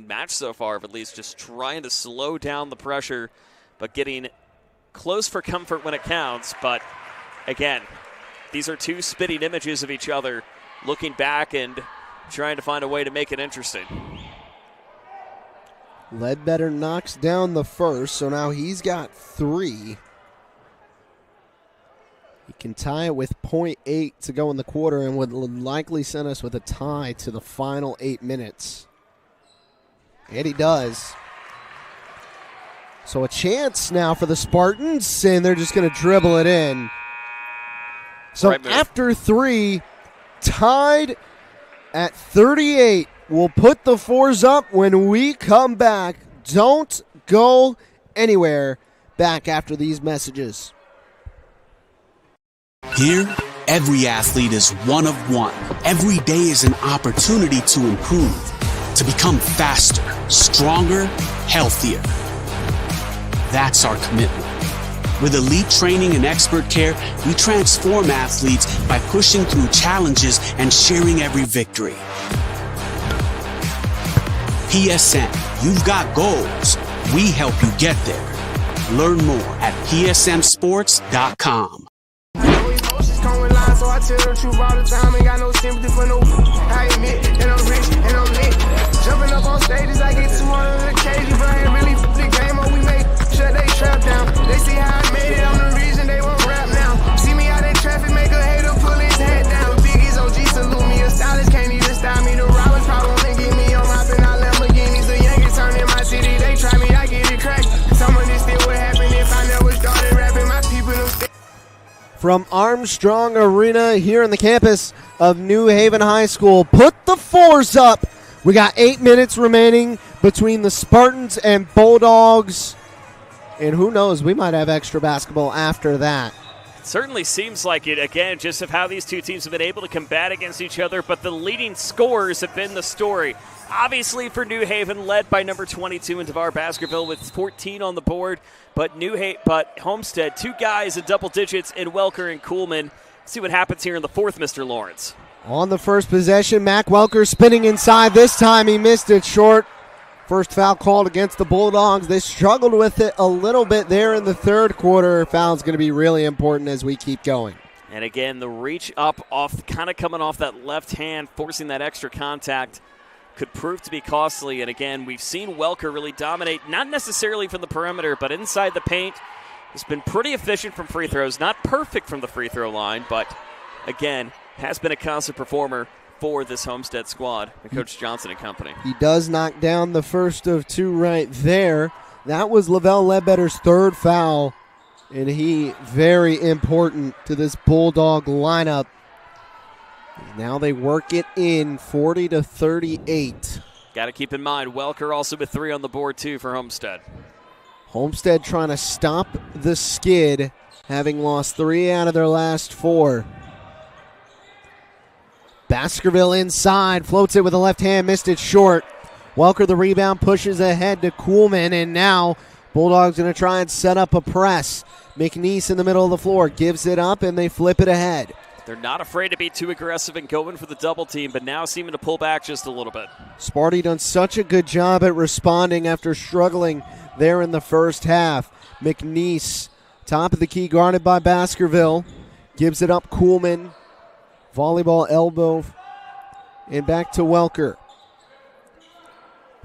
match so far, at least just trying to slow down the pressure, but getting close for comfort when it counts. But again, these are two spitting images of each other, looking back and trying to find a way to make it interesting. Ledbetter knocks down the first, so now he's got 3. He can tie it with 0.8 to go in the quarter and would likely send us with a tie to the final 8 minutes. And he does. So a chance now for the Spartans, and they're just going to dribble it in. So after 3, tied at 38. We'll put the 4s up when we come back. Don't go anywhere. Back after these messages. Here, every athlete is one of one. Every day is an opportunity to improve, to become faster, stronger, healthier. That's our commitment. With elite training and expert care, we transform athletes by pushing through challenges and sharing every victory. PSN, you've got goals. We help you get there. Learn more at psmsports.com. So I tell the truth all the time, ain't got no sympathy for no. I admit, and I'm rich, and I'm lit. Jumping up on stages, I get 200 occasions, but I ain't really the game up we make. Shut they trap down. They see how I made it, I'm the reason they won't rap now. See me out in traffic, make a hater pull his head down. Biggie's OG salute me, a stylist can't even style me. The robbers probably won't get me, I'm hopping out Lamborghinis. The youngest turn in my city, they try me, I get it cracked. Some of this still would happen if I never started rapping. My people don't from Armstrong Arena here on the campus of New Haven High School. Put the fours up. We got 8 minutes remaining between the Spartans and Bulldogs. And who knows, we might have extra basketball after that. It certainly seems like it, again, just of how these two teams have been able to combat against each other, but the leading scorers have been the story. Obviously for New Haven, led by number 22 in DeVar Baskerville with 14 on the board, but Homestead, 2 guys in double digits in Welker and Kuhlman. See what happens here in the fourth, Mr. Lawrence. On the first possession, Mac Welker spinning inside. This time he missed it short. First foul called against the Bulldogs. They struggled with it a little bit there in the third quarter. Foul's going to be really important as we keep going. And again, the reach up off, kind of coming off that left hand, forcing that extra contact, could prove to be costly. And again, we've seen Welker really dominate, not necessarily from the perimeter, but inside the paint. He's been pretty efficient from free throws. Not perfect from the free throw line, but again, has been a constant performer for this Homestead squad and Coach Johnson and company. He does knock down the first of 2 right there. That was Lavelle Ledbetter's third foul, and he very important to this Bulldog lineup. Now they work it in 40-38. Got to keep in mind, Welker also with 3 on the board too for Homestead. Homestead trying to stop the skid, having lost 3 out of their last 4. Baskerville inside, floats it with the left hand, missed it short. Welker the rebound, pushes ahead to Kuhlman, and now Bulldogs going to try and set up a press. McNeese in the middle of the floor, gives it up, and they flip it ahead. They're not afraid to be too aggressive and going for the double team, but now seeming to pull back just a little bit. Sparty done such a good job at responding after struggling there in the first half. McNeese, top of the key, guarded by Baskerville, gives it up Kuhlman. Volleyball elbow, and back to Welker.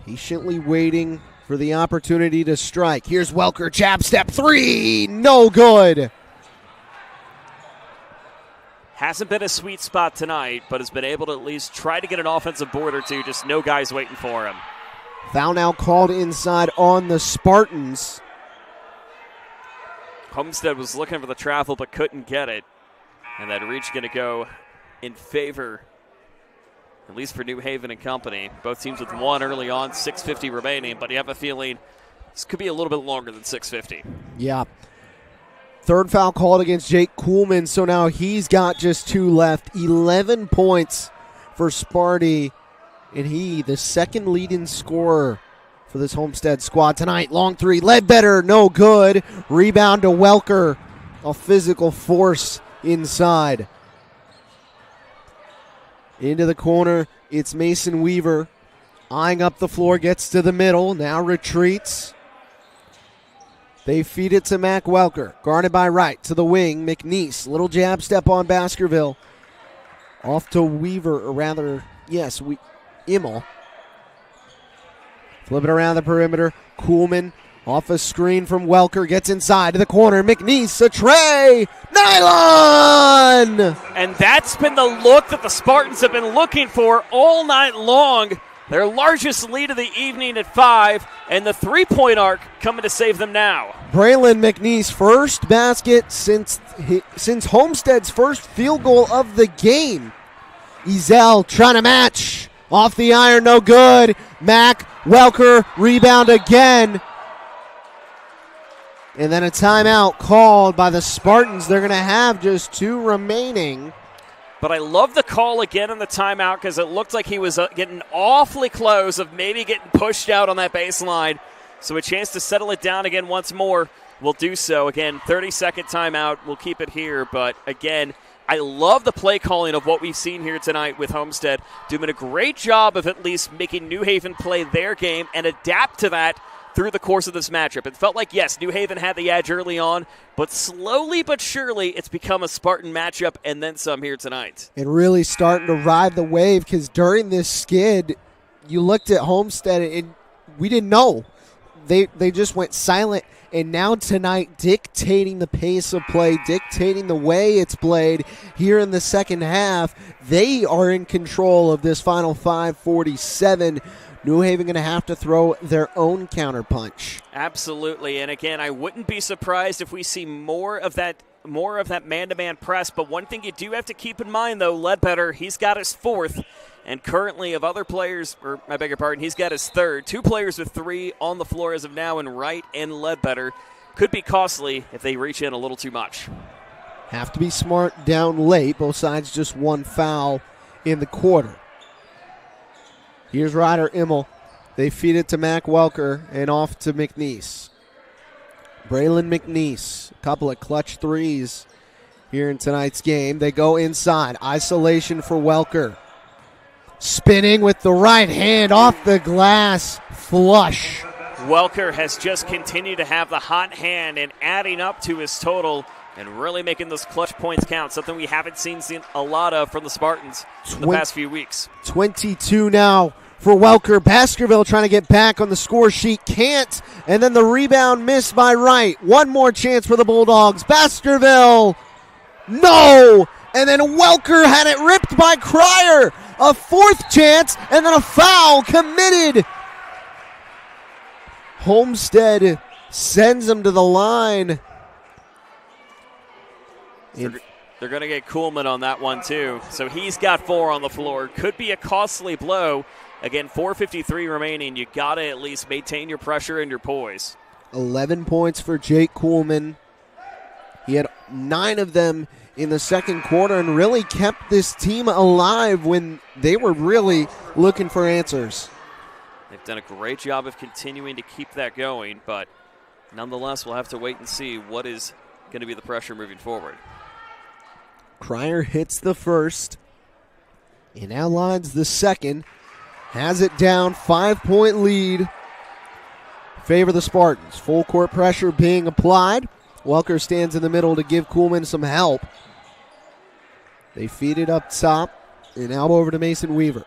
Patiently waiting for the opportunity to strike. Here's Welker, jab step 3, no good. Hasn't been a sweet spot tonight, but has been able to at least try to get an offensive board or two, just no guys waiting for him. Foul now called inside on the Spartans. Homestead was looking for the travel but couldn't get it. And that reach going to go in favor, at least for New Haven and company. Both teams with 1 early on, 6:50 remaining, but you have a feeling this could be a little bit longer than 6:50. Yeah. Third foul called against Jake Kuhlman, so now he's got just 2 left. 11 points for Sparty, and he, the second leading scorer for this Homestead squad tonight. Long 3, Ledbetter, no good. Rebound to Welker, a physical force inside. Into the corner, it's Mason Weaver. Eyeing up the floor, gets to the middle, now retreats. They feed it to Mac Welker, guarded by Wright, to the wing, McNeese. Little jab step on Baskerville. Off to Weaver, or rather, yes, Immel. Flip it around the perimeter. Kuhlman off a screen from Welker, gets inside to the corner. McNeese, a tray, nylon! And that's been the look that the Spartans have been looking for all night long. Their largest lead of the evening at 5, and the three-point arc coming to save them now. Braylon McNeese, first basket since Homestead's first field goal of the game. Ezel trying to match. Off the iron, no good. Mac Welker, rebound again. And then a timeout called by the Spartans. They're going to have just 2 remaining. But I love the call again on the timeout because it looked like he was getting awfully close of maybe getting pushed out on that baseline. So a chance to settle it down again once more will do so. Again, 30-second timeout. We'll keep it here. But again, I love the play calling of what we've seen here tonight with Homestead. Doing a great job of at least making New Haven play their game and adapt to that through the course of this matchup. It felt like, yes, New Haven had the edge early on, but slowly but surely it's become a Spartan matchup and then some here tonight. And really starting to ride the wave because during this skid, you looked at Homestead and we didn't know. They just went silent, and now tonight dictating the pace of play, dictating the way it's played here in the second half. They are in control of this final 5:47. New Haven going to have to throw their own counterpunch. Absolutely, and again, I wouldn't be surprised if we see more of that more of that man-to-man press. But one thing you do have to keep in mind, though, Ledbetter, he's got his fourth. And currently of other players, or I beg your pardon, he's got his third. 2 players with 3 on the floor as of now in Wright and Ledbetter. Could be costly if they reach in a little too much. Have to be smart down late. Both sides just 1 foul in the quarter. Here's Ryder Immel. They feed it to Mac Welker and off to McNeese. Braylon McNeese, a couple of clutch threes here in tonight's game. They go inside. Isolation for Welker. Spinning with the right hand off the glass. Flush. Welker has just continued to have the hot hand and adding up to his total and really making those clutch points count, something we haven't seen a lot of from the Spartans in the past few weeks. 22 now for Welker. Baskerville trying to get back on the score sheet. Can't. And then the rebound missed by Wright. One more chance for the Bulldogs. Baskerville. No. And then Welker had it ripped by Cryer. A 4th chance and then a foul committed. Homestead sends him to the line. They're going to get Kuhlman on that one, too. So he's got 4 on the floor. Could be a costly blow. Again, 4:53 remaining. You got to at least maintain your pressure and your poise. 11 points for Jake Kuhlman. He had 9 of them in the second quarter and really kept this team alive when they were really looking for answers. They've done a great job of continuing to keep that going, but nonetheless, we'll have to wait and see what is going to be the pressure moving forward. Cryer hits the first. He now lines the second. Has it down, 5-point lead. Favor the Spartans. Full court pressure being applied. Welker stands in the middle to give Kuhlman some help. They feed it up top. An elbow over to Mason Weaver.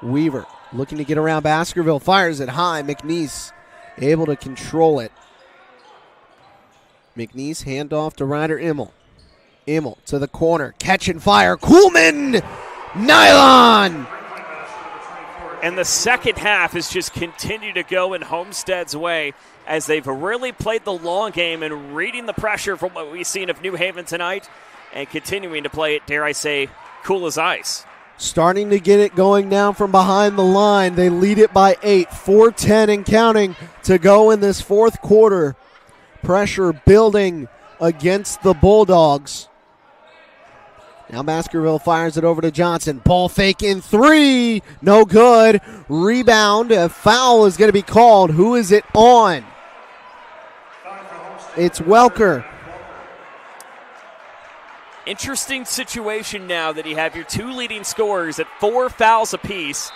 Weaver looking to get around Baskerville. Fires it high. McNeese able to control it. McNeese handoff to Ryder Immel. Immel to the corner. Catch and fire. Kuhlman! Nylon! And the second half has just continued to go in Homestead's way as they've really played the long game and reading the pressure from what we've seen of New Haven tonight and continuing to play it, dare I say, cool as ice. Starting to get it going now from behind the line. They lead it by 8, 4:10 and counting to go in this fourth quarter. Pressure building against the Bulldogs. Now Baskerville fires it over to Johnson. Ball fake in 3. No good. Rebound. A foul is going to be called. Who is it on? It's Welker. Interesting situation now that you have your 2 leading scorers at 4 fouls apiece.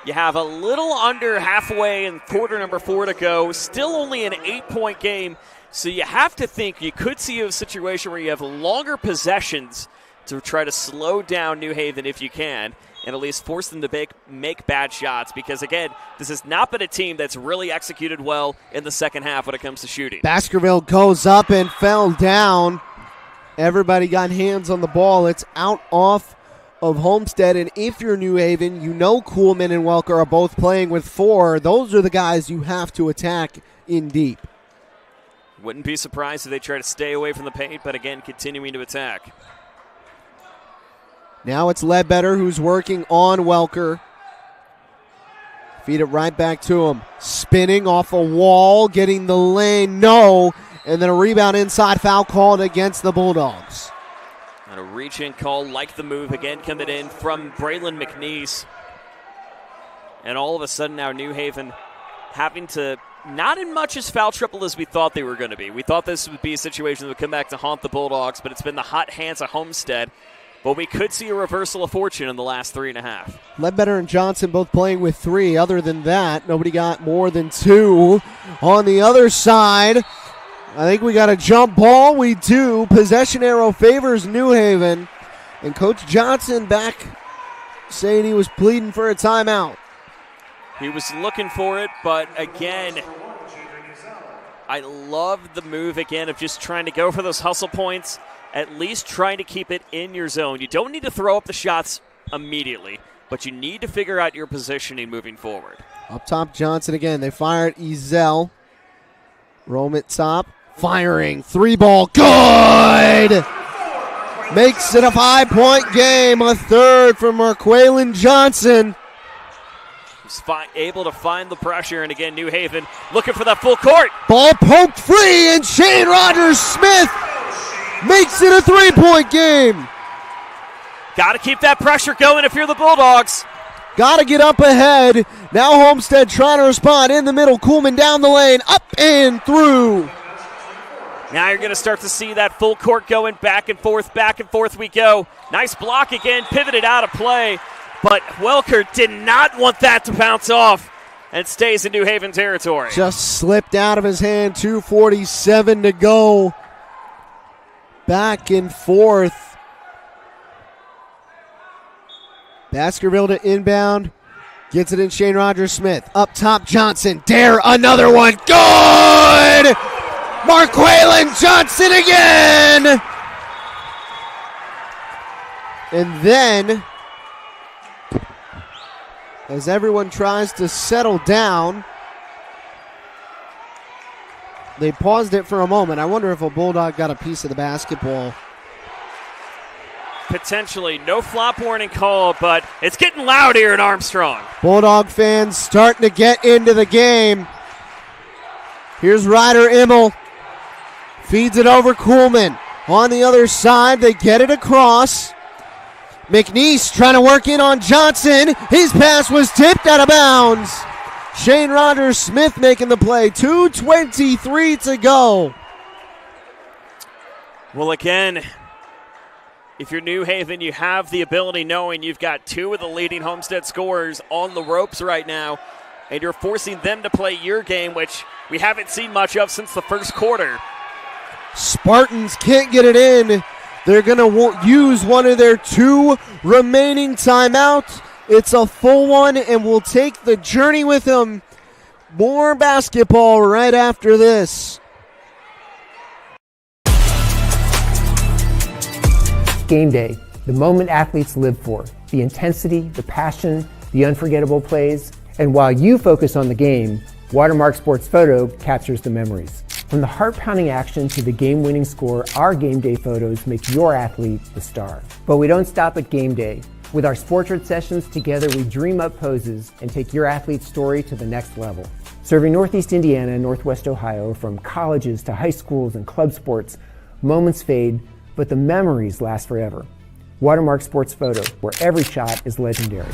You have a little under halfway in quarter number 4 to go. Still only an 8-point game. So you have to think you could see a situation where you have longer possessions to try to slow down New Haven if you can and at least force them to make bad shots because, again, this has not been a team that's really executed well in the second half when it comes to shooting. Baskerville goes up and fell down. Everybody got hands on the ball. It's out off of Homestead, and if you're New Haven, you know Kuhlman and Welker are both playing with 4. Those are the guys you have to attack in deep. Wouldn't be surprised if they try to stay away from the paint, but again, continuing to attack. Now it's Ledbetter who's working on Welker. Feed it right back to him. Spinning off a wall, getting the lane, no. And then a rebound inside, foul called against the Bulldogs. And a reach-in call, like the move, again coming in from Braylon McNeese. And all of a sudden now New Haven having to not in much as foul triple as we thought they were going to be. We thought this would be a situation that would come back to haunt the Bulldogs, but it's been the hot hands of Homestead. But we could see a reversal of fortune in the last 3.5. Ledbetter and Johnson both playing with 3. Other than that, nobody got more than 2. On the other side, I think we got a jump ball. We do. Possession arrow favors New Haven. And Coach Johnson back saying he was pleading for a timeout. He was looking for it, but again, I love the move again of just trying to go for those hustle points. At least trying to keep it in your zone. You don't need to throw up the shots immediately, but you need to figure out your positioning moving forward. Up top, Johnson again. They fire at Ezel. Rome at top. Firing. 3-ball. Good! Makes it a 5-point game. A third for Marqualan Johnson. He's able to find the pressure. And again, New Haven looking for that full court. Ball poked free, and Shane Rogers-Smith makes it a 3-point game. Got to keep that pressure going if you're the Bulldogs. Got to get up ahead. Now Homestead trying to respond in the middle. Kuhlman down the lane, up and through. Now you're going to start to see that full court going back and forth we go. Nice block again, pivoted out of play. But Welker did not want that to bounce off and stays in New Haven territory. Just slipped out of his hand, 2:47 to go. Back and forth. Baskerville to inbound. Gets it in Shane Rogers-Smith. Up top, Johnson. Dare another one. Good! Marqualan Johnson again! And then, as everyone tries to settle down, they paused it for a moment. I wonder if a Bulldog got a piece of the basketball. Potentially. No flop warning call, but it's getting loud here in Armstrong. Bulldog fans starting to get into the game. Here's Ryder Immel. Feeds it over Kuhlman. On the other side, they get it across. McNeese trying to work in on Johnson. His pass was tipped out of bounds. Shane Rogers-Smith making the play. 2:23 to go. Well, again, if you're New Haven, you have the ability, knowing you've got two of the leading Homestead scorers on the ropes right now, and you're forcing them to play your game, which we haven't seen much of since the first quarter. Spartans can't get it in. They're going to use one of their two remaining timeouts. It's a full one, and we'll take the journey with them. More basketball right after this. Game day, the moment athletes live for, the intensity, the passion, the unforgettable plays. And while you focus on the game, Watermark Sports Photo captures the memories. From the heart-pounding action to the game-winning score, our game day photos make your athlete the star. But we don't stop at game day. With our Sportrait sessions, together we dream up poses and take your athlete's story to the next level. Serving Northeast Indiana and Northwest Ohio, from colleges to high schools and club sports, moments fade, but the memories last forever. Watermark Sports Photo, where every shot is legendary.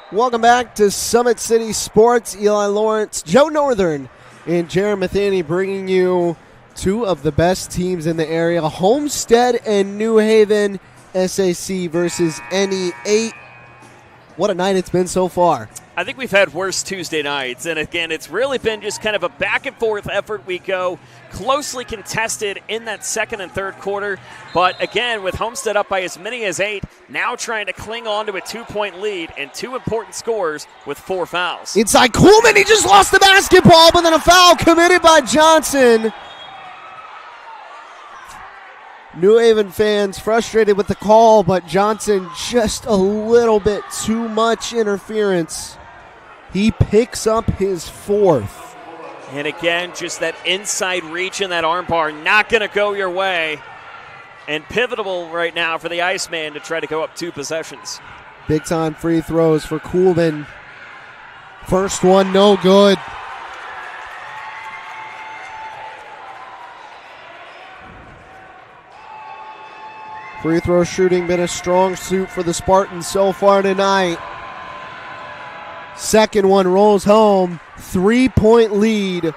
Welcome back to Summit City Sports. Eli Lawrence, Joe Northern, and Jared Matheny bringing you two of the best teams in the area. Homestead and New Haven, SAC versus NE8. What a night it's been so far. I think we've had worse Tuesday nights, and again, it's really been just kind of a back-and-forth effort. We go closely contested in that second and third quarter, but again, with Homestead up by as many as 8, now trying to cling on to a 2-point lead and two important scores with 4 fouls. Inside Kuhlman, he just lost the basketball, but then a foul committed by Johnson. New Haven fans frustrated with the call, but Johnson just a little bit too much interference. He picks up his 4th. And again, just that inside reach in that armbar, not going to go your way. And pivotal right now for the Iceman to try to go up 2 possessions. Big time free throws for Kuhlman. First one, no good. Free throw shooting been a strong suit for the Spartans so far tonight. Second one rolls home. 3-point lead.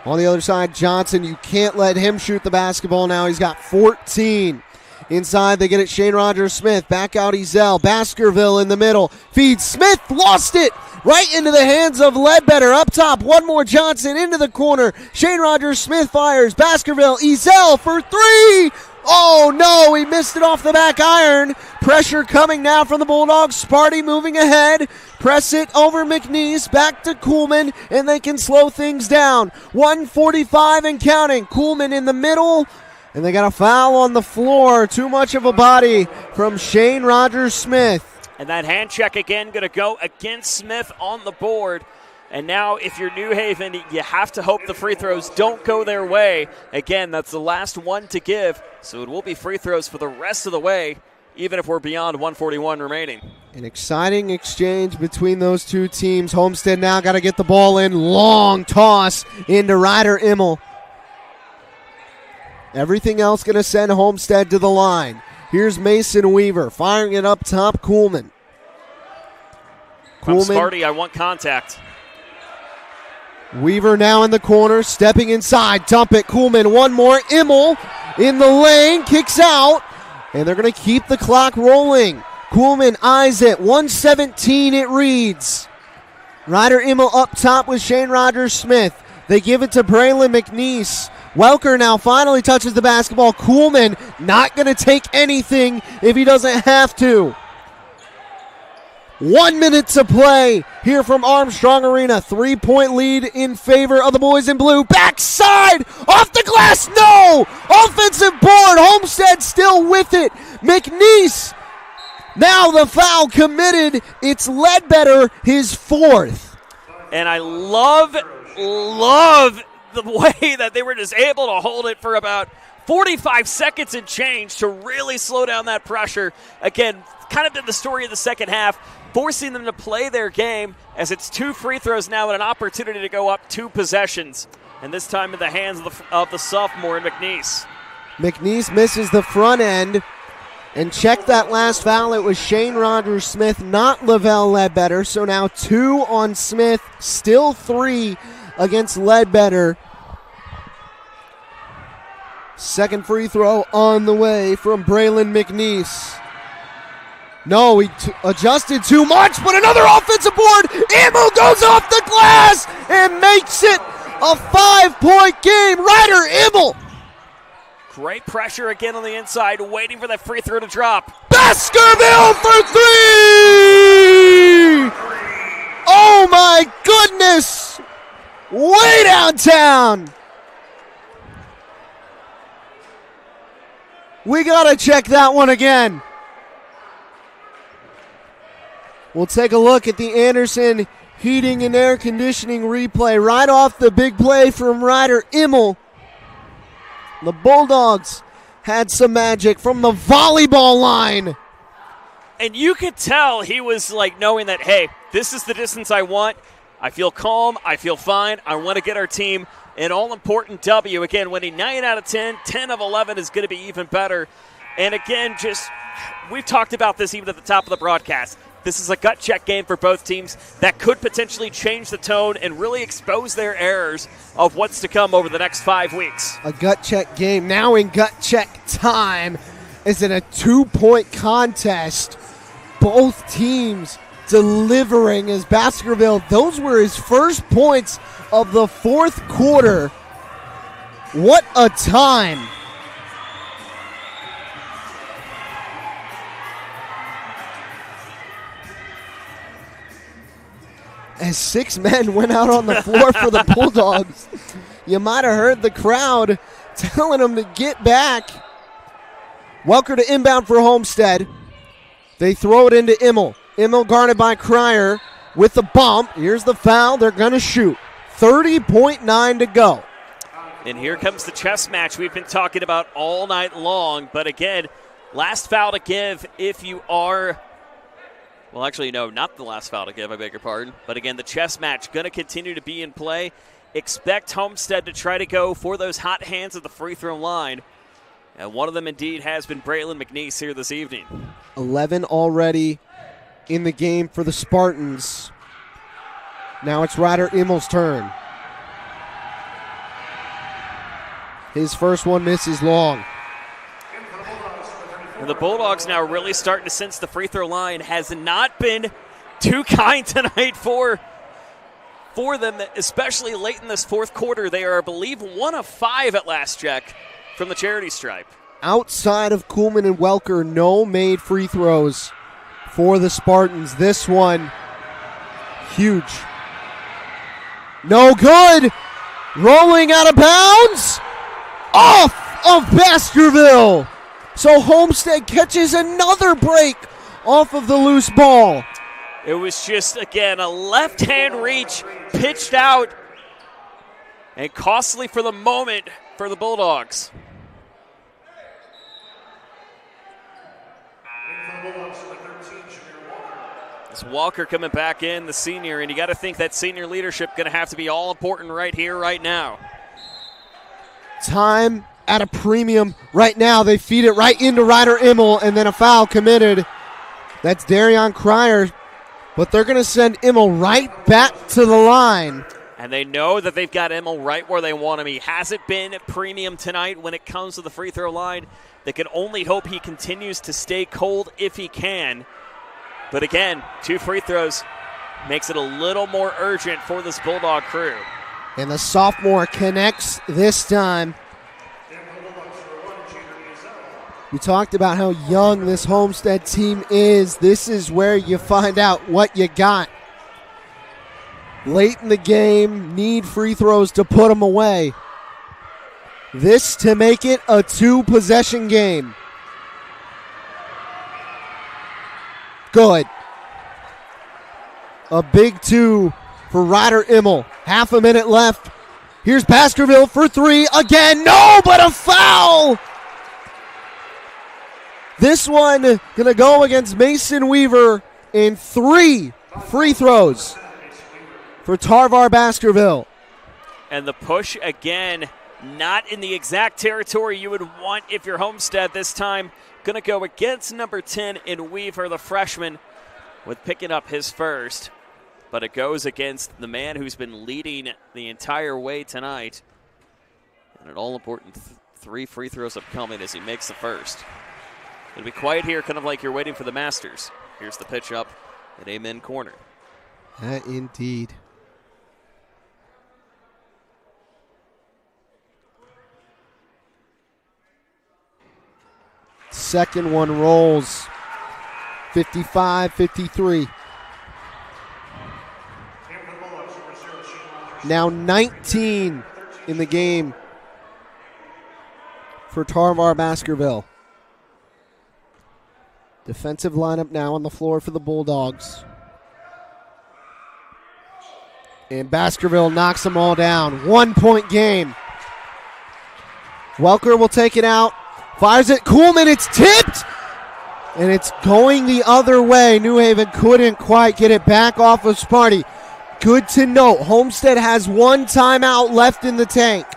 On the other side, Johnson, you can't let him shoot the basketball now. He's got 14. Inside, they get it Shane Rogers-Smith. Back out Ezell. Baskerville in the middle. Feeds Smith. Lost it. Right into the hands of Ledbetter. Up top, one more Johnson into the corner. Shane Rogers-Smith fires. Baskerville. Ezell for 3. Oh, no, he missed it off the back iron. Pressure coming now from the Bulldogs. Sparty moving ahead. Press it over McNeese. Back to Kuhlman, and they can slow things down. 1:45 and counting. Kuhlman in the middle, and they got a foul on the floor. Too much of a body from Shane Rogers-Smith. And that hand check again going to go against Smith on the board. And now if you're New Haven, you have to hope the free throws don't go their way. Again, that's the last one to give, so it will be free throws for the rest of the way, even if we're beyond 141 remaining. An exciting exchange between those two teams. Homestead now got to get the ball in. Long toss into Ryder Immel. Everything else going to send Homestead to the line. Here's Mason Weaver firing it up top. Kuhlman. From Sparty, I want contact. Weaver now in the corner, stepping inside. Dump it. Kuhlman, one more. Immel in the lane, kicks out, and they're going to keep the clock rolling. Kuhlman eyes it. 1:17 it reads. Ryder Immel up top with Shane Rogers-Smith. They give it to Braylon McNeese. Welker now finally touches the basketball. Kuhlman not going to take anything if he doesn't have to. 1 minute to play here from Armstrong Arena. 3-point lead in favor of the boys in blue. Backside, off the glass, no! Offensive board, Homestead still with it. McNeese, now the foul committed. It's Ledbetter, his fourth. And I love the way that they were just able to hold it for about 45 seconds and change to really slow down that pressure. Again, kind of been the story of the second half, forcing them to play their game as it's 2 free throws now and an opportunity to go up 2 possessions. And this time in the hands of the sophomore in McNeese. McNeese misses the front end. And check that last foul. It was Shane Rogers-Smith, not Lavelle Ledbetter. So now 2 on Smith, still 3 against Ledbetter. Second free throw on the way from Braylon McNeese. No, he adjusted too much, but another offensive board. Immel goes off the glass and makes it a 5-point game. Ryder Immel. Great pressure again on the inside, waiting for that free throw to drop. Baskerville for 3! Oh my goodness! Way downtown! We gotta check that one again. We'll take a look at the Anderson Heating and Air Conditioning replay right off the big play from Ryder Immel. The Bulldogs had some magic from the volleyball line. And you could tell he was like knowing that, hey, this is the distance I want. I feel calm. I feel fine. I want to get our team an all-important W. Again, winning 9 out of 10, 10 of 11 is going to be even better. And again, we've talked about this even at the top of the broadcast. This is a gut check game for both teams that could potentially change the tone and really expose their errors of what's to come over the next 5 weeks. A gut check game now in gut check time. Is it a 2-point contest? Both teams delivering as Baskerville. Those were his first points of the fourth quarter. What a time. As 6 men went out on the floor for the Bulldogs, you might have heard the crowd telling them to get back. Welker to inbound for Homestead. They throw it into Immel. Immel guarded by Cryer with the bump. Here's the foul. They're going to shoot. 30.9 to go. And here comes the chess match we've been talking about all night long. But again, last foul to give if you are... Well, actually, no, not the last foul to give, I beg your pardon. But again, the chess match going to continue to be in play. Expect Homestead to try to go for those hot hands at the free throw line. And one of them indeed has been Braylon McNeese here this evening. 11 already in the game for the Spartans. Now it's Ryder Immel's turn. His first one misses long. And the Bulldogs now really starting to sense the free throw line has not been too kind tonight for them, especially late in this fourth quarter. They are, I believe, 1 of 5 at last check from the charity stripe. Outside of Kuhlman and Welker, no made free throws for the Spartans. This one, huge. No good. Rolling out of bounds. Off of Baskerville. So Homestead catches another break off of the loose ball. It was just, again, a left-hand reach pitched out and costly for the moment for the Bulldogs. It's Walker coming back in, the senior, and you got to think that senior leadership going to have to be all important right here, right now. Time at a premium right now. They feed it right into Ryder Immel, and then a foul committed. That's Darion Cryer, but they're going to send Immel right back to the line. And they know that they've got Immel right where they want him. He hasn't been premium tonight when it comes to the free throw line. They can only hope he continues to stay cold if he can. But again, 2 free throws makes it a little more urgent for this Bulldog crew. And the sophomore connects this time. We talked about how young this Homestead team is. This is where you find out what you got. Late in the game, need free throws to put them away. This to make it a 2-possession game. Good. A big 2 for Ryder Immel. Half a minute left. Here's Baskerville for 3 again. No, but a foul. This one going to go against Mason Weaver in 3 free throws for Tarvar Baskerville. And the push again, not in the exact territory you would want if you're Homestead this time. Going to go against number 10 in Weaver, the freshman, with picking up his first. But it goes against the man who's been leading the entire way tonight. And an all-important 3 free throws upcoming as he makes the first. It'll be quiet here, kind of like you're waiting for the Masters. Here's the pitch up at Amen corner. Indeed. Second one rolls. 55-53. Now 19 in the game for Tarvar Baskerville. Defensive lineup now on the floor for the Bulldogs. And Baskerville knocks them all down. 1-point game. Welker will take it out. Fires it. Kuhlman, it's tipped. And it's going the other way. New Haven couldn't quite get it back off of Sparty. Good to note, Homestead has 1 timeout left in the tank.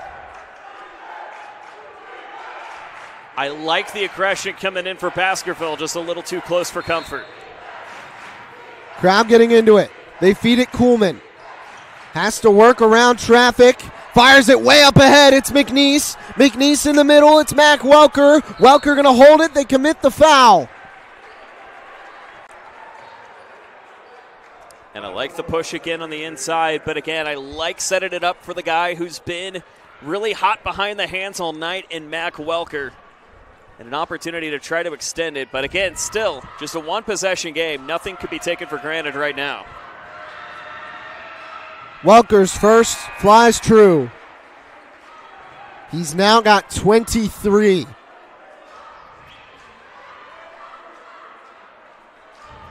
I like the aggression coming in for Baskerville, just a little too close for comfort. Crowd getting into it. They feed it Kuhlman. Has to work around traffic. Fires it way up ahead. It's McNeese. McNeese in the middle. It's Mac Welker. Welker going to hold it. They commit the foul. And I like the push again on the inside, but again, I like setting it up for the guy who's been really hot behind the hands all night in Mac Welker. And an opportunity to try to extend it, but again, still just a 1-possession game. Nothing could be taken for granted right now. Welker's first flies true. He's now got 23.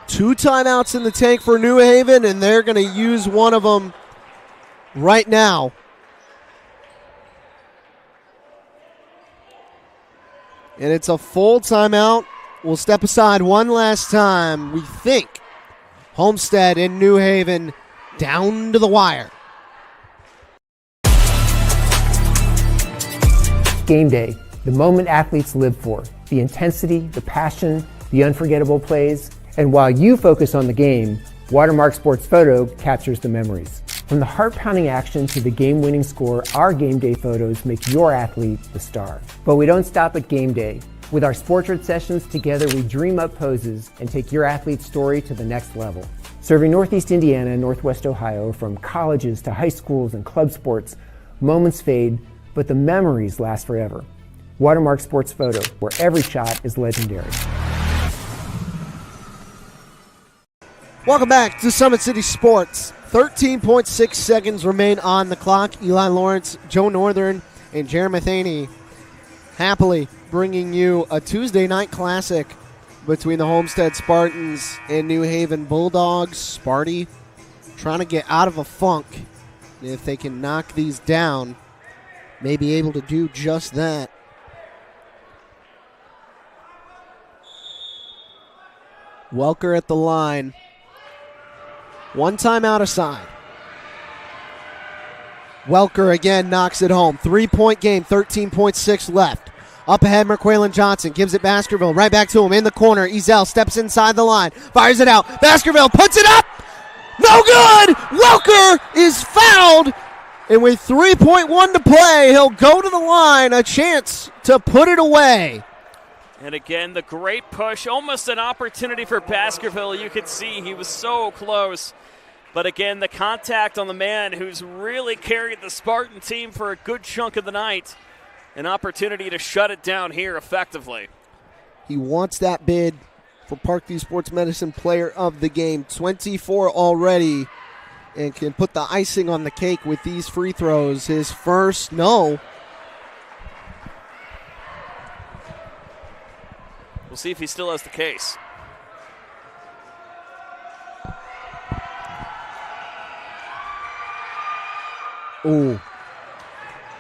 2 timeouts in the tank for New Haven, and they're going to use one of them right now. And it's a full timeout. We'll step aside one last time. We think Homestead in New Haven down to the wire. Game day, the moment athletes live for, the intensity, the passion, the unforgettable plays. And while you focus on the game, Watermark Sports Photo captures the memories. From the heart-pounding action to the game-winning score, our game day photos make your athlete the star. But we don't stop at game day. With our Sportrait sessions, together we dream up poses and take your athlete's story to the next level. Serving Northeast Indiana and Northwest Ohio, from colleges to high schools and club sports, moments fade, but the memories last forever. Watermark Sports Photo, where every shot is legendary. Welcome back to Summit City Sports. 13.6 seconds remain on the clock. Eli Lawrence, Joe Northern, and Jeremy Mahoney happily bringing you a Tuesday night classic between the Homestead Spartans and New Haven Bulldogs. Sparty trying to get out of a funk. And if they can knock these down, may be able to do just that. Welker at the line. One timeout aside. Welker again knocks it home. 3-point game, 13.6 left. Up ahead, McQuailin Johnson gives it Baskerville. Right back to him in the corner. Ezel steps inside the line. Fires it out. Baskerville puts it up. No good. Welker is fouled. And with 3.1 to play, he'll go to the line. A chance to put it away. And again, the great push. Almost an opportunity for Baskerville. You could see he was so close. But again, the contact on the man who's really carried the Spartan team for a good chunk of the night. An opportunity to shut it down here effectively. He wants that bid for Parkview Sports Medicine Player of the Game. 24 already, and can put the icing on the cake with these free throws. His first, no. We'll see if he still has the case. Ooh.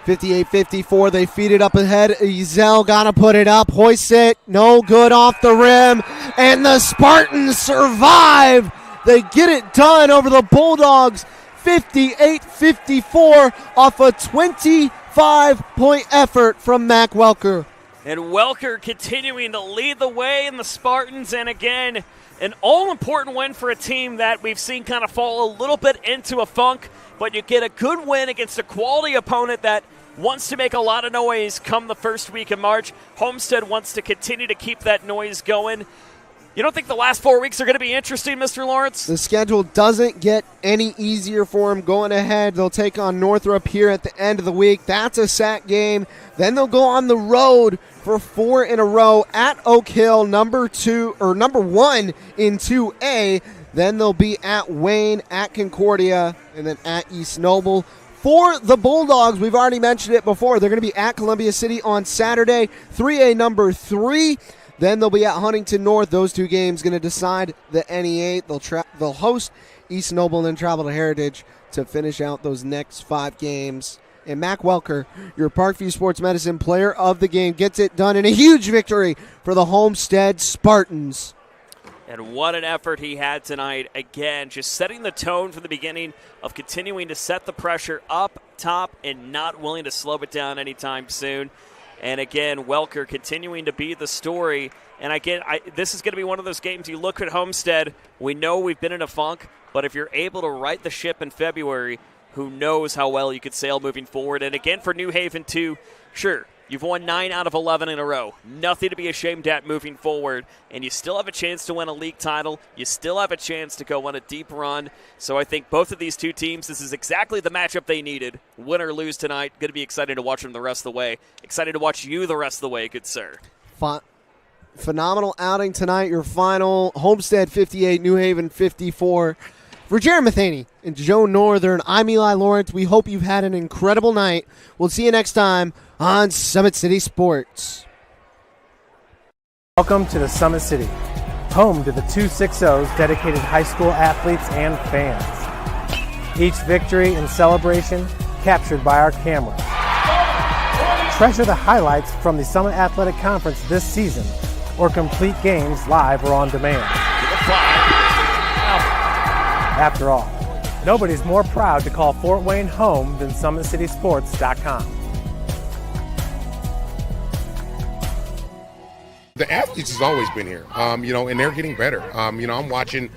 58-54, they feed it up ahead. Ezel got to put it up. Hoist it. No good off the rim. And the Spartans survive. They get it done over the Bulldogs. 58-54 off a 25-point effort from Mac Welker. And Welker continuing to lead the way in the Spartans. And again, an all-important win for a team that we've seen kind of fall a little bit into a funk. But you get a good win against a quality opponent that wants to make a lot of noise come the first week of March. Homestead wants to continue to keep that noise going. You don't think the last 4 weeks are going to be interesting, Mr. Lawrence? The schedule doesn't get any easier for them going ahead. Number They'll take on Northrop here at the end of the week. That's a SAC game. Then they'll go on the road for 4 in a row at Oak Hill, number 1 in 2A. Then they'll be at Wayne, at Concordia, and then at East Noble. For the Bulldogs, we've already mentioned it before. They're going to be at Columbia City on Saturday, 3A number 3. Then they'll be at Huntington North. Those two games going to decide the NE8. They'll host East Noble and then travel to Heritage to finish out those next 5 games. And Mac Welker, your Parkview Sports Medicine Player of the Game, gets it done in a huge victory for the Homestead Spartans. And what an effort he had tonight. Again, just setting the tone from the beginning of continuing to set the pressure up top and not willing to slow it down anytime soon. And again, Welker continuing to be the story. And again, this is going to be one of those games you look at Homestead. We know we've been in a funk, but if you're able to right the ship in February, who knows how well you could sail moving forward. And again, for New Haven, too, sure, you've won 9 out of 11 in a row. Nothing to be ashamed at moving forward. And you still have a chance to win a league title. You still have a chance to go on a deep run. So I think both of these two teams, this is exactly the matchup they needed. Win or lose tonight. Going to be excited to watch them the rest of the way. Excited to watch you the rest of the way, good sir. Phenomenal outing tonight. Your final, Homestead 58, New Haven 54. For Jeff Mahoney and Joe Northern, I'm Eli Lawrence. We hope you've had an incredible night. We'll see you next time on Summit City Sports. Welcome to the Summit City, home to the 260's dedicated high school athletes and fans. Each victory and celebration captured by our cameras. Treasure the highlights from the Summit Athletic Conference this season, or complete games live or on demand. After all, nobody's more proud to call Fort Wayne home than SummitCitySports.com. The athletes has always been here, and they're getting better. I'm watching,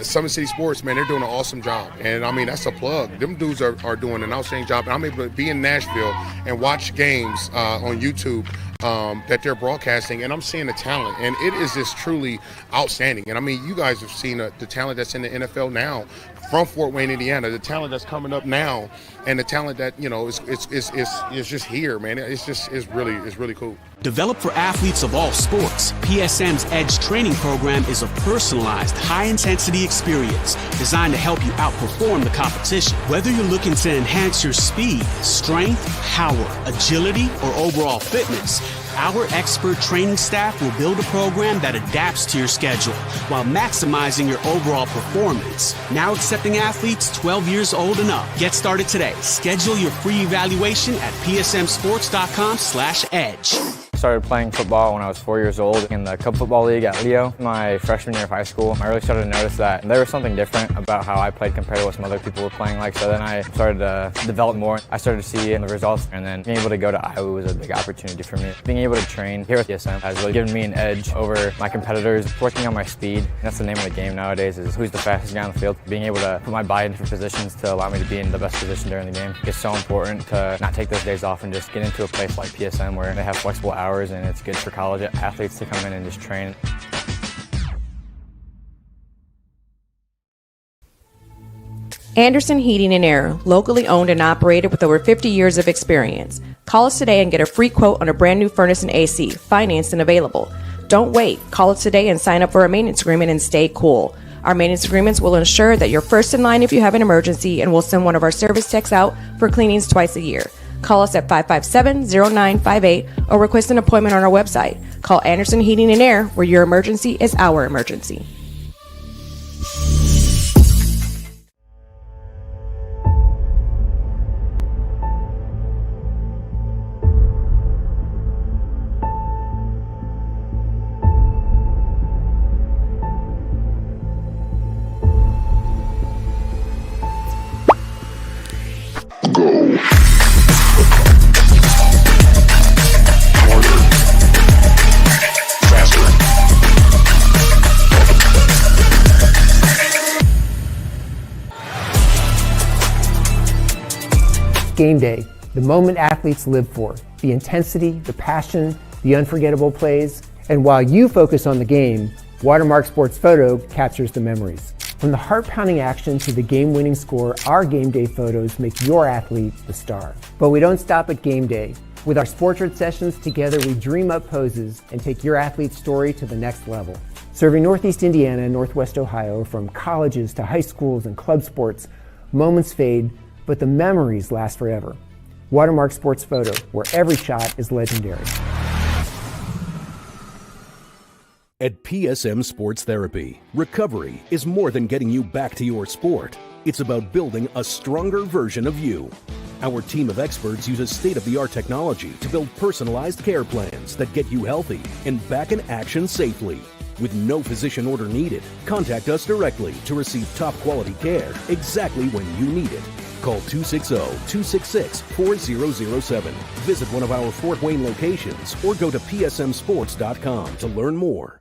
Summit City Sports, man, they're doing an awesome job. And, that's a plug. Them dudes are doing an outstanding job. And I'm able to be in Nashville and watch games on YouTube that they're broadcasting, and I'm seeing the talent. And it is just truly outstanding. And, you guys have seen the talent that's in the NFL now from Fort Wayne, Indiana, the talent that's coming up now, and the talent that, is just here, man. It's really cool. Developed for athletes of all sports, PSM's Edge training program is a personalized, high-intensity experience designed to help you outperform the competition. Whether you're looking to enhance your speed, strength, power, agility, or overall fitness, Our expert training staff will build a program that adapts to your schedule while maximizing your overall performance. Now accepting athletes 12 years old and up. Get started today. Schedule your free evaluation at psmsports.com/edge. I started playing football when I was 4 years old in the Club Football League at Leo. My freshman year of high school, I really started to notice that there was something different about how I played compared to what some other people were playing like. So then I started to develop more. I started to see the results, and then being able to go to Iowa was a big opportunity for me. Being able to train here at PSM has really given me an edge over my competitors. Working on my speed, that's the name of the game nowadays, is who's the fastest guy on the field. Being able to put my body in different positions to allow me to be in the best position during the game. It's so important to not take those days off and just get into a place like PSM where they have flexible hours, and it's good for college athletes to come in and just train. Anderson Heating and Air, locally owned and operated with over 50 years of experience. Call us today and get a free quote on a brand new furnace and AC, financed and available. Don't wait. Call us today and sign up for a maintenance agreement and stay cool. Our maintenance agreements will ensure that you're first in line if you have an emergency, and we'll send one of our service techs out for cleanings twice a year. Call us at 557-0958 or request an appointment on our website. Call Anderson Heating and Air, where your emergency is our emergency. Game day, the moment athletes live for, the intensity, the passion, the unforgettable plays, and while you focus on the game, Watermark Sports Photo captures the memories. From the heart-pounding action to the game-winning score, our game day photos make your athlete the star. But we don't stop at game day. With our Sportrait sessions, together we dream up poses and take your athlete's story to the next level. Serving Northeast Indiana and Northwest Ohio, from colleges to high schools and club sports, moments fade, but the memories last forever. Watermark Sports Photo, where every shot is legendary. At PSM Sports Therapy, recovery is more than getting you back to your sport. It's about building a stronger version of you. Our team of experts uses state-of-the-art technology to build personalized care plans that get you healthy and back in action safely. With no physician order needed, contact us directly to receive top-quality care exactly when you need it. Call 260-266-4007. Visit one of our Fort Wayne locations or go to psmsports.com to learn more.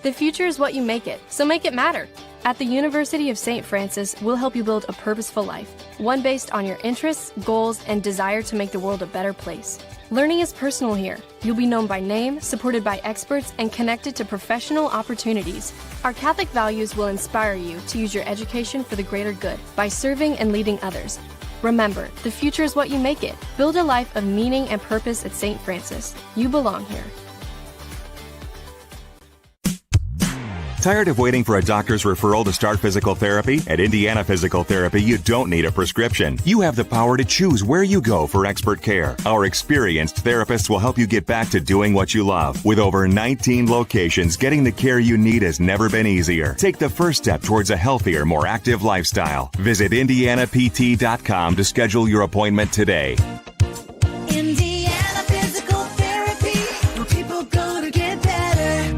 The future is what you make it, so make it matter. At the University of St. Francis, we'll help you build a purposeful life, one based on your interests, goals, and desire to make the world a better place. Learning is personal here. You'll be known by name, supported by experts, and connected to professional opportunities. Our Catholic values will inspire you to use your education for the greater good by serving and leading others. Remember, the future is what you make it. Build a life of meaning and purpose at St. Francis. You belong here. Tired of waiting for a doctor's referral to start physical therapy? At Indiana Physical Therapy, you don't need a prescription. You have the power to choose where you go for expert care. Our experienced therapists will help you get back to doing what you love. With over 19 locations, getting the care you need has never been easier. Take the first step towards a healthier, more active lifestyle. Visit IndianaPT.com to schedule your appointment today. Indiana Physical Therapy, where people go to get better.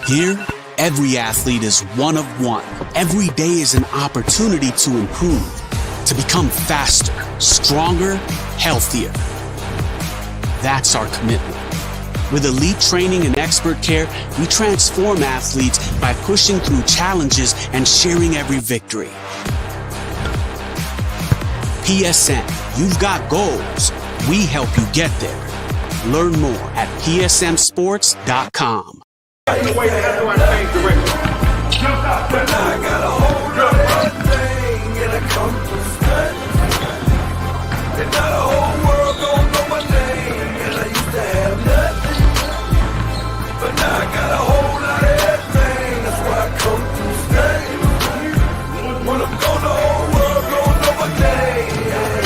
Here, every athlete is one of one. Every day is an opportunity to improve, to become faster, stronger, healthier. That's our commitment. With elite training and expert care, we transform athletes by pushing through challenges and sharing every victory. PSN, you've got goals. We help you get there. Learn more at psmsports.com. But I got a whole lot of thing and I come from stud. And now the whole world gon' know my name. And I used to have nothing, but now I got a whole lot of everything. That's why I come from stud. When I'm gone, the whole world gon' know my name.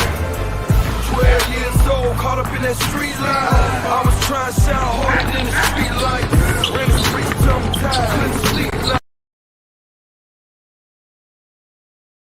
I was trying to sell